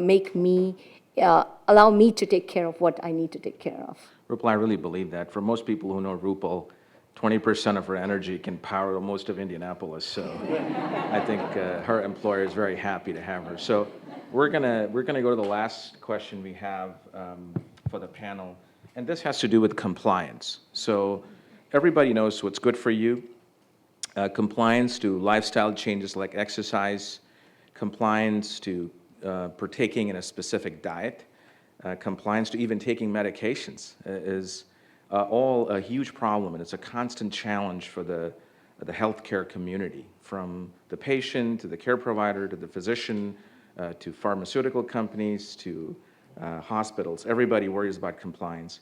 me to take care of what I need to take care of. Rupal, I really believe that. For most people who know Rupal, 20% of her energy can power most of Indianapolis. So I think her employer is very happy to have her. So we're gonna go to the last question we have for the panel, and this has to do with compliance. So everybody knows what's good for you. Compliance to lifestyle changes like exercise, compliance to partaking in a specific diet, compliance to even taking medications is all a huge problem, and it's a constant challenge for the healthcare community, from the patient to the care provider to the physician to pharmaceutical companies to hospitals. Everybody worries about compliance.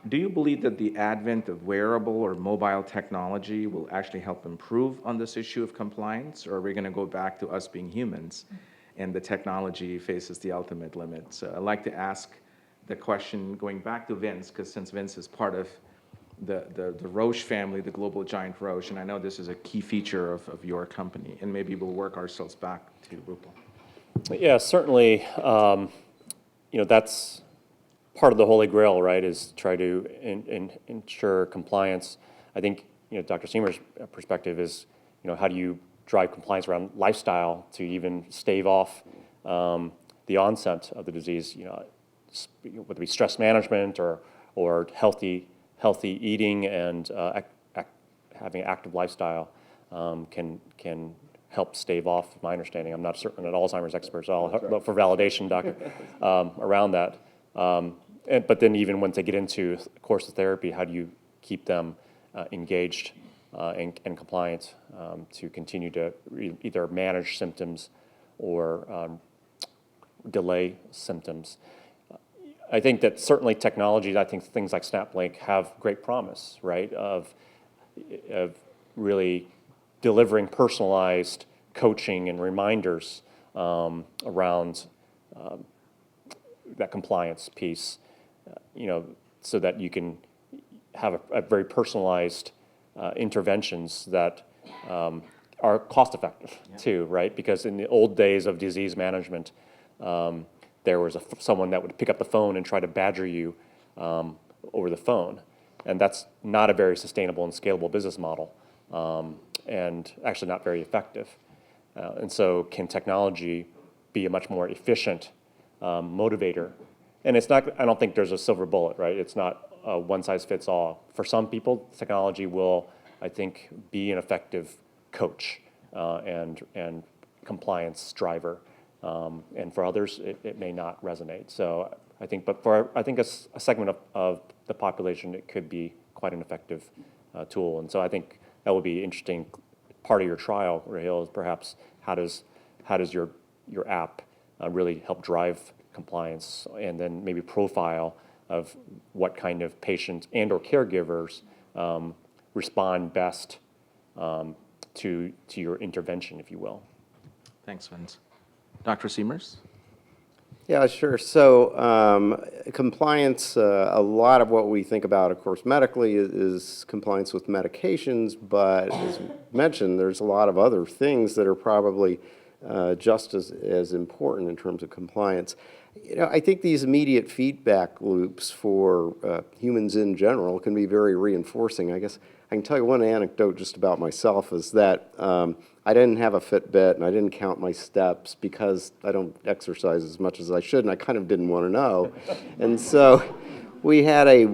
Do you believe that the advent of wearable or mobile technology will actually help improve on this issue of compliance, or are we going to go back to us being humans and the technology faces the ultimate limit? So I'd like to ask the question going back to Vince, because since Vince is part of the Roche family, the global giant Roche, and I know this is a key feature of your company, and maybe we'll work ourselves back to Rupal. Yeah, certainly, that's part of the Holy Grail, right, is try to ensure compliance. I think, Dr. Seymour's perspective is, how do you drive compliance around lifestyle to even stave off the onset of the disease, whether it be stress management or healthy eating and having an active lifestyle can help stave off, my understanding. I'm not certainly an Alzheimer's expert, so I'll look for validation, doctor, around that. But then even once they get into a course of therapy, how do you keep them engaged and compliant to continue to either manage symptoms or delay symptoms? I think that certainly technologies, I think things like SnapLink have great promise, right, of really delivering personalized coaching and reminders around that compliance piece, so that you can have a very personalized interventions that are cost effective too, right? Because in the old days of disease management, there was someone that would pick up the phone and try to badger you over the phone. And that's not a very sustainable and scalable business model, and actually not very effective. And so can technology be a much more efficient motivator? And it's not, I don't think there's a silver bullet, right? It's not a one size fits all. For some people, technology will, I think, be an effective coach and compliance driver. And for others, it may not resonate. So I think, but for I think a segment of the population, it could be quite an effective tool. And so I think that would be interesting. Part of your trial, Rahil, is perhaps how does your app really help drive compliance, and then maybe profile of what kind of patients and or caregivers respond best to your intervention, if you will. Thanks, Vince. Dr. Siemers? Yeah, sure. So compliance, a lot of what we think about, of course, medically is compliance with medications, but as mentioned, there's a lot of other things that are probably just as important in terms of compliance. I think these immediate feedback loops for humans in general can be very reinforcing. I guess I can tell you one anecdote just about myself is that I didn't have a Fitbit and I didn't count my steps because I don't exercise as much as I should, and I kind of didn't want to know. And so we had a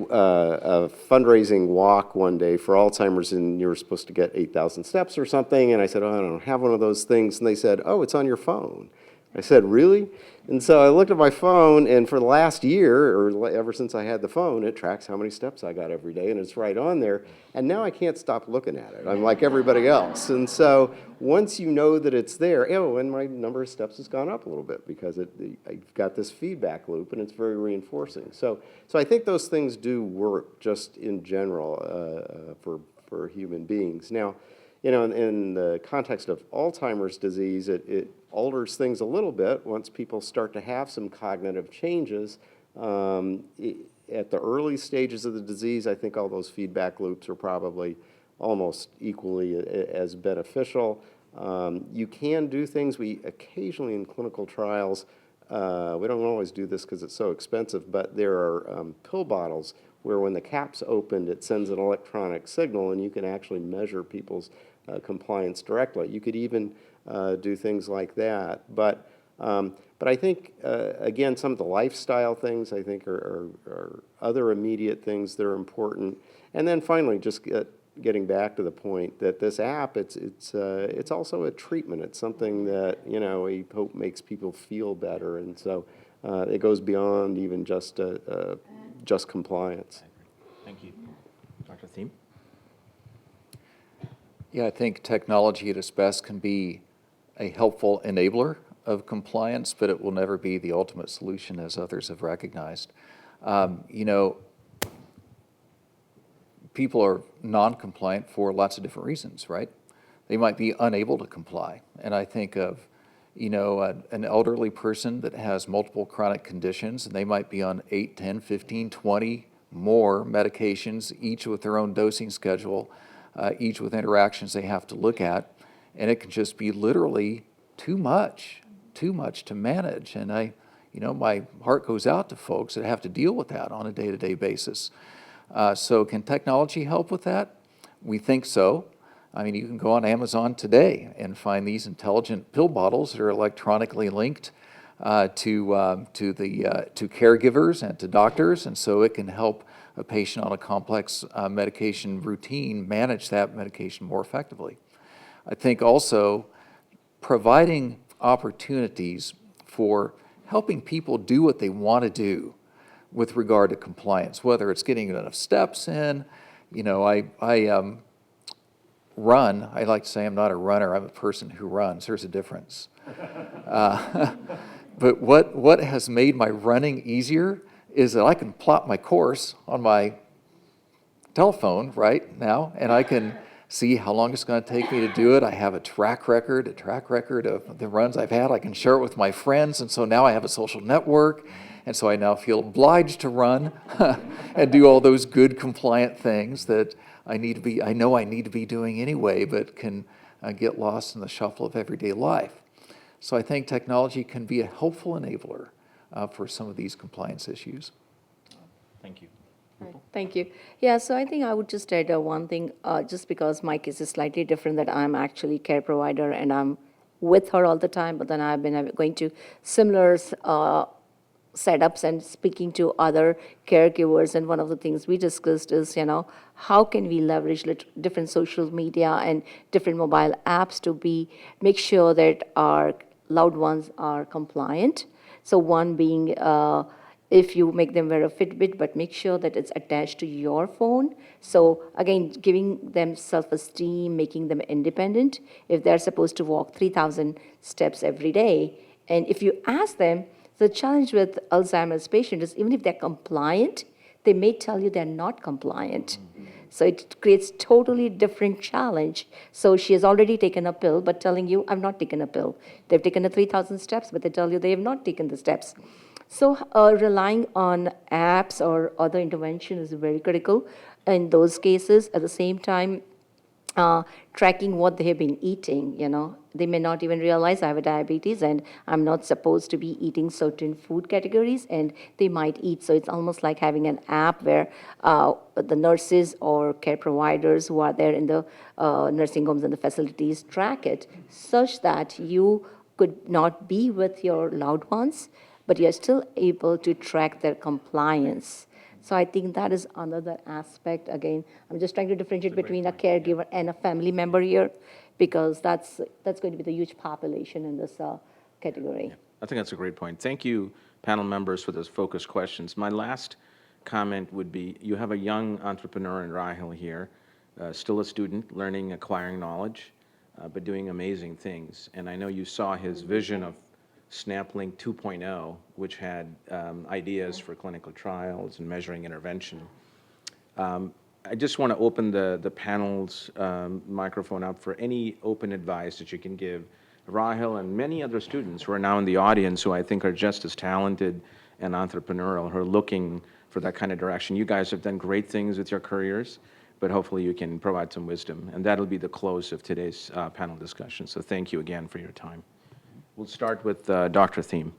fundraising walk one day for Alzheimer's, and you were supposed to get 8,000 steps or something, and I said, oh, I don't have one of those things, and they said, oh, it's on your phone. I said, really? And so I looked at my phone, and for the last year, or ever since I had the phone, it tracks how many steps I got every day, and it's right on there. And now I can't stop looking at it. I'm like everybody else. And so once you know that it's there, oh, and my number of steps has gone up a little bit because I've got this feedback loop, and it's very reinforcing. So I think those things do work just in general for human beings. Now, in the context of Alzheimer's disease, it alters things a little bit once people start to have some cognitive changes. At the early stages of the disease, I think all those feedback loops are probably almost equally as beneficial. You can do things, we occasionally in clinical trials, we don't always do this because it's so expensive, but there are pill bottles where when the cap's opened, it sends an electronic signal, and you can actually measure people's compliance directly. You could even do things like that. But I think, again, some of the lifestyle things I think are other immediate things that are important. And then finally, just getting back to the point that this app, it's also a treatment. It's something that, we hope makes people feel better. And so it goes beyond even just compliance. Thank you. Dr. Thiem? Yeah, I think technology at its best can be a helpful enabler of compliance, but it will never be the ultimate solution, as others have recognized. People are non-compliant for lots of different reasons, right? They might be unable to comply. And I think of, an elderly person that has multiple chronic conditions, and they might be on 8, 10, 15, 20 more medications, each with their own dosing schedule, each with interactions they have to look at, and it can just be literally too much to manage. And my heart goes out to folks that have to deal with that on a day-to-day basis. So can technology help with that? We think so. I mean, you can go on Amazon today and find these intelligent pill bottles that are electronically linked to caregivers and to doctors, and so it can help a patient on a complex medication routine manage that medication more effectively. I think also providing opportunities for helping people do what they want to do with regard to compliance, whether it's getting enough steps in. I run. I like to say I'm not a runner, I'm a person who runs. There's a difference. But what has made my running easier is that I can plot my course on my telephone right now, and I can see how long it's going to take me to do it. I have a track record of the runs I've had. I can share it with my friends, and so now I have a social network, and so I now feel obliged to run and do all those good compliant things that I know I need to be doing anyway, but can get lost in the shuffle of everyday life. So I think technology can be a helpful enabler for some of these compliance issues. Thank you. Thank you. Yeah, so I think I would just add one thing, just because my case is slightly different, that I'm actually care provider and I'm with her all the time, but then I've been going to similar setups and speaking to other caregivers. And one of the things we discussed is, how can we leverage different social media and different mobile apps to make sure that our loved ones are compliant. So one being, if you make them wear a Fitbit, but make sure that it's attached to your phone. So again, giving them self-esteem, making them independent. If they're supposed to walk 3,000 steps every day, and if you ask them, the challenge with Alzheimer's patients is even if they're compliant, they may tell you they're not compliant. So it creates totally different challenge. So she has already taken a pill, but telling you, I've not taken a pill. They've taken the 3,000 steps, but they tell you they have not taken the steps. So relying on apps or other intervention is very critical in those cases. At the same time, tracking what they have been eating, They may not even realize I have a diabetes and I'm not supposed to be eating certain food categories, and they might eat. So it's almost like having an app where the nurses or care providers who are there in the nursing homes and the facilities track it, such that you could not be with your loved ones, but you're still able to track their compliance. So I think that is another aspect. Again, I'm just trying to differentiate between a caregiver and a family member here, because that's going to be the huge population in this category. I think that's a great point. Thank you, panel members, for those focused questions. My last comment would be, you have a young entrepreneur in Rahil here, still a student, learning, acquiring knowledge, but doing amazing things. And I know you saw his vision of SnapLink 2.0, which had ideas for clinical trials and measuring intervention. I just want to open the panel's microphone up for any open advice that you can give Rahil and many other students who are now in the audience who I think are just as talented and entrepreneurial, who are looking for that kind of direction. You guys have done great things with your careers, but hopefully you can provide some wisdom. And that'll be the close of today's panel discussion. So thank you again for your time. We'll start with Dr. Thiem.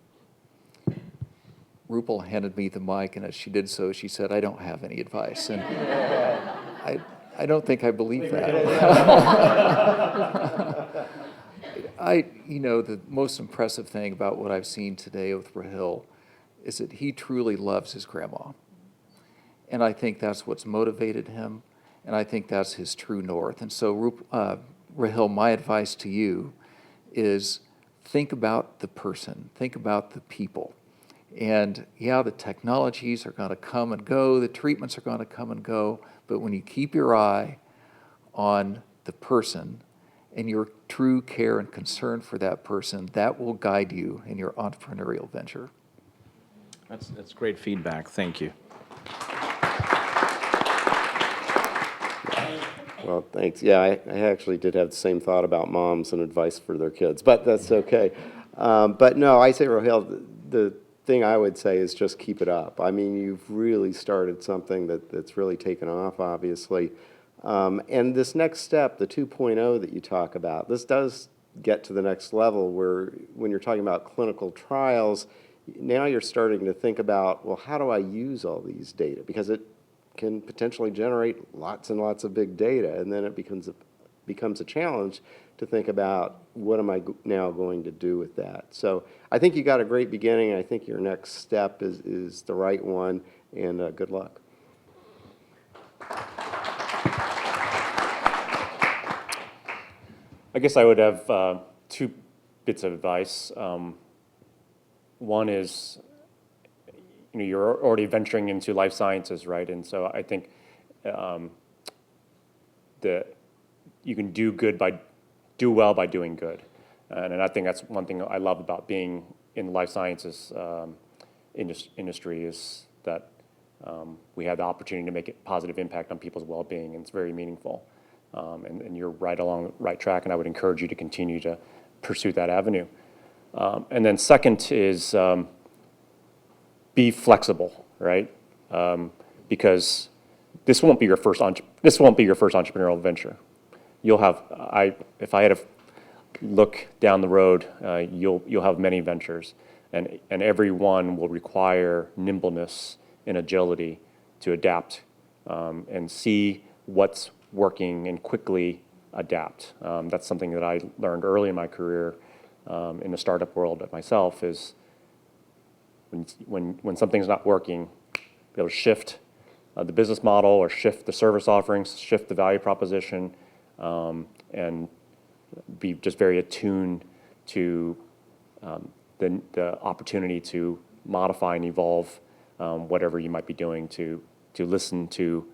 Rupal handed me the mic, and as she did so, she said, I don't have any advice. And I don't think I believe that. The most impressive thing about what I've seen today with Rahil is that he truly loves his grandma. And I think that's what's motivated him, and I think that's his true north. And so, Rahil, my advice to you is think about the person, think about the people. And yeah, the technologies are going to come and go, the treatments are going to come and go, but when you keep your eye on the person and your true care and concern for that person, that will guide you in your entrepreneurial venture. That's great feedback. Thank you. Well, thanks. Yeah, I actually did have the same thought about moms and advice for their kids, but that's okay. But no, I say, Rahil, the thing I would say is just keep it up. I mean, you've really started something that's really taken off, obviously. And this next step, the 2.0 that you talk about, this does get to the next level where when you're talking about clinical trials, now you're starting to think about, well, how do I use all these data? Because it can potentially generate lots and lots of big data, and then it becomes a challenge to think about what am I now going to do with that. So I think you got a great beginning. I think your next step is the right one, and good luck. I guess I would have two bits of advice. One is, you're already venturing into life sciences, right? And so I think you can do well by doing good. And I think that's one thing I love about being in the life sciences industry is that we have the opportunity to make a positive impact on people's well-being, and it's very meaningful. and you're right along the right track, and I would encourage you to continue to pursue that avenue. And then second is be flexible, right? Because this won't be your first entrepreneurial venture. You'll have, if I had to look down the road, you'll have many ventures, and every one will require nimbleness and agility to adapt and see what's working and quickly adapt. That's something that I learned early in my career in the startup world myself, is when something's not working, be able to shift the business model or shift the service offerings, shift the value proposition, and be just very attuned to the opportunity to modify and evolve whatever you might be doing, to listen to,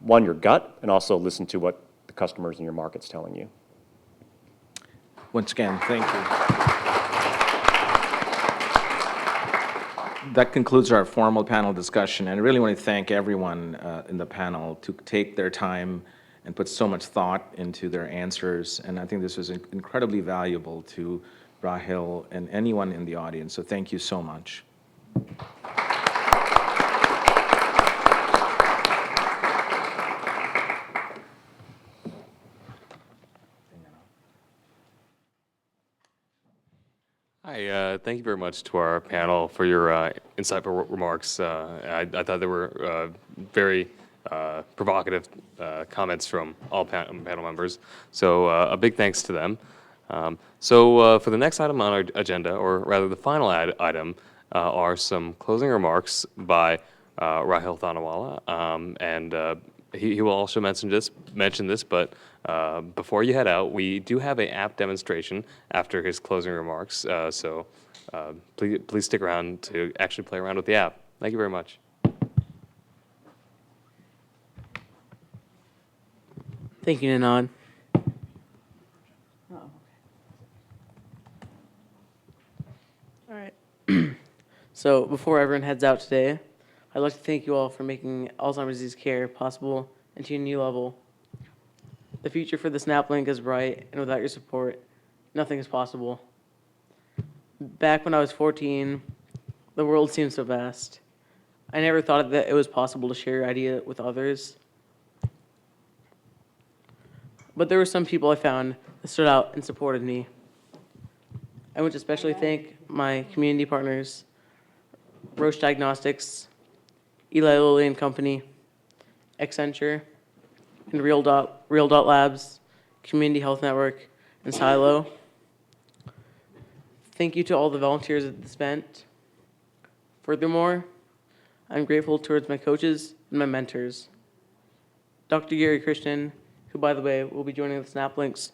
one, your gut, and also listen to what the customers in your market's telling you. Once again, thank you. That concludes our formal panel discussion, and I really want to thank everyone in the panel to take their time and put so much thought into their answers, and I think this was incredibly valuable to Rahil and anyone in the audience, so thank you so much. Hi, thank you very much to our panel for your insightful remarks. I thought they were very provocative comments from all panel members, so a big thanks to them. So for the next item on our agenda, or rather the final item, are some closing remarks by Rahil Thanawala, and he will also mention this, but before you head out, we do have an app demonstration after his closing remarks, so please stick around to actually play around with the app. Thank you very much. Thank you, Nanan. All right. So before everyone heads out today, I'd like to thank you all for making Alzheimer's disease care possible and to a new level. The future for the SnapLink is bright, and without your support, nothing is possible. Back when I was 14, the world seemed so vast. I never thought that it was possible to share your idea with others. But there were some people I found that stood out and supported me. I want to especially thank my community partners, Roche Diagnostics, Eli Lilly and Company, Accenture, and Real Dot Labs, Community Health Network, and Silo. Thank you to all the volunteers at this event. Furthermore, I'm grateful towards my coaches and my mentors. Dr. Gary Krishnan, who, by the way, will be joining the SnapLink's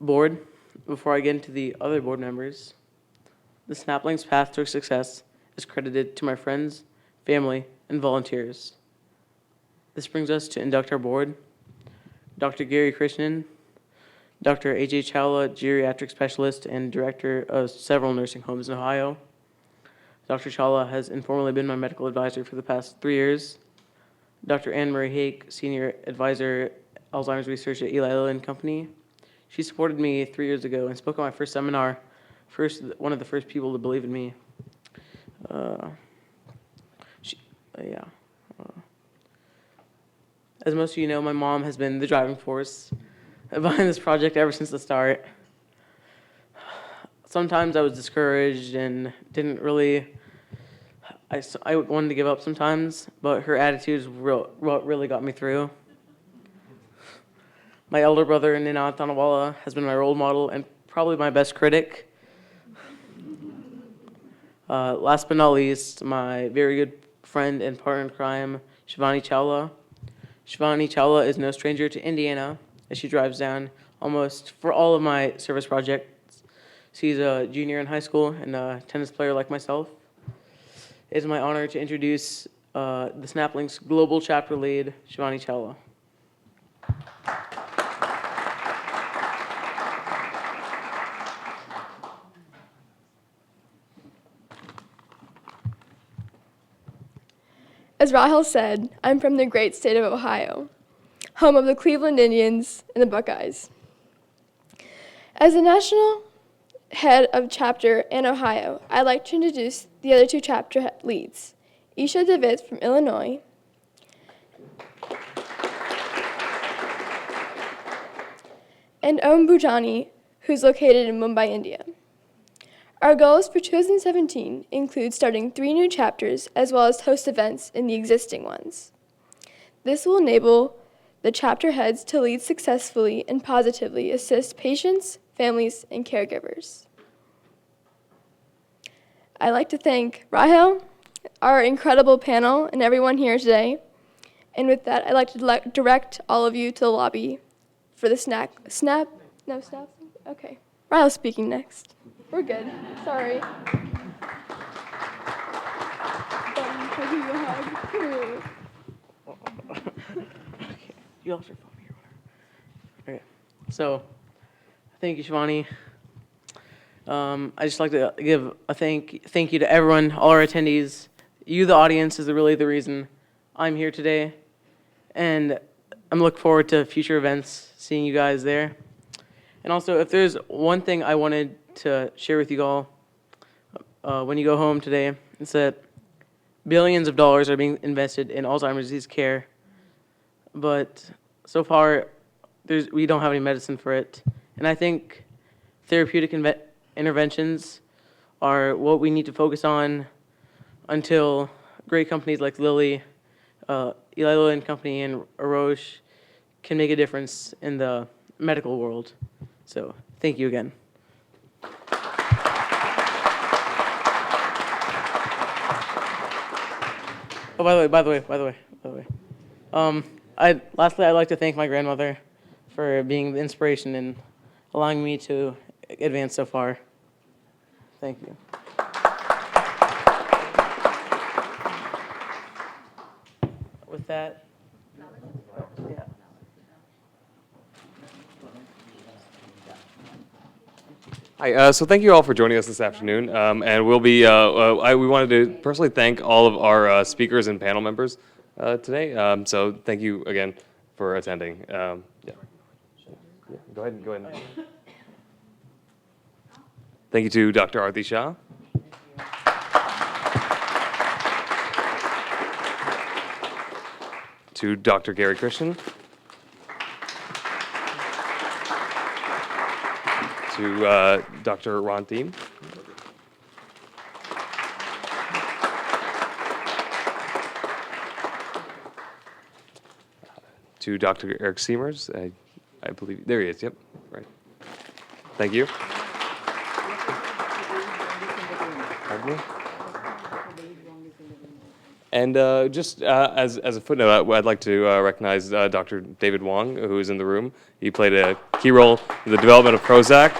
board. Before I get into the other board members, the SnapLink's path to success is credited to my friends, family, and volunteers. This brings us to induct our board. Dr. Gary Krishnan, Dr. A.J. Chawla, geriatric specialist and director of several nursing homes in Ohio. Dr. Chawla has informally been my medical advisor for the past 3 years. Dr. Anne Marie Hake, senior advisor, Alzheimer's research at Eli Lilly and Company. She supported me 3 years ago and spoke at my first seminar, one of the first people to believe in me. As most of you know, my mom has been the driving force behind this project ever since the start. Sometimes I was discouraged and didn't really, I wanted to give up sometimes, but her attitude is what really got me through. My elder brother, Ninad Thanawala, has been my role model and probably my best critic. Last but not least, my very good friend and partner in crime, Shivani Chawla. Shivani Chawla is no stranger to Indiana, as she drives down almost for all of my service projects. She's a junior in high school and a tennis player like myself. It is my honor to introduce the SnapLink's global chapter lead, Shivani Chawla. As Rahil said, I'm from the great state of Ohio. home of the Cleveland Indians and the Buckeyes. As the national head of chapter in Ohio, I'd like to introduce the other two chapter leads, Isha DeVitt from Illinois and Om Bhujani, who's located in Mumbai, India. Our goals for 2017 include starting 3 new chapters as well as host events in the existing ones. This will enable the chapter heads to lead successfully and positively assist patients, families, and caregivers. I'd like to thank Rahel, our incredible panel, and everyone here today. And with that, I'd like to direct all of you to the lobby for the snap? Okay. Rahel's speaking next. We're good. Sorry. You lost your phone here. Okay. So, thank you, Shivani. I just like to give a thank you to everyone, all our attendees. You, the audience, is really the reason I'm here today, and I'm looking forward to future events, seeing you guys there. And also, if there's one thing I wanted to share with you all when you go home today, it's that billions of dollars are being invested in Alzheimer's disease care, but so far we don't have any medicine for it. And I think therapeutic interventions are what we need to focus on until great companies like Lilly, Eli Lilly and Company, and Roche can make a difference in the medical world. So thank you again. Oh, by the way. Lastly, I'd like to thank my grandmother for being the inspiration and allowing me to advance so far. Thank you. With that, yeah. Hi, so thank you all for joining us this afternoon, and we'll be, we wanted to personally thank all of our speakers and panel members today, so thank you again for attending. Yeah. Go ahead. Thank you to Dr. Arti Shah. To Dr. Gary Christian. To Dr. Ron Thiem. To Dr. Eric Seamers. I believe, there he is, yep, right. Thank you. Pardon me? And just as a footnote, I'd like to recognize Dr. David Wong, who is in the room. He played a key role in the development of Prozac.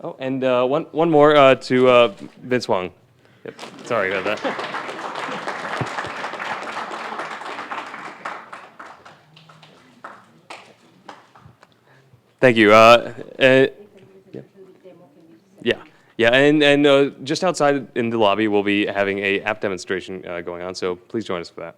Oh, and one more to Vince Wong. Yep. Sorry about that. Thank you. Yeah, and just outside in the lobby, we'll be having a app demonstration going on, so please join us for that.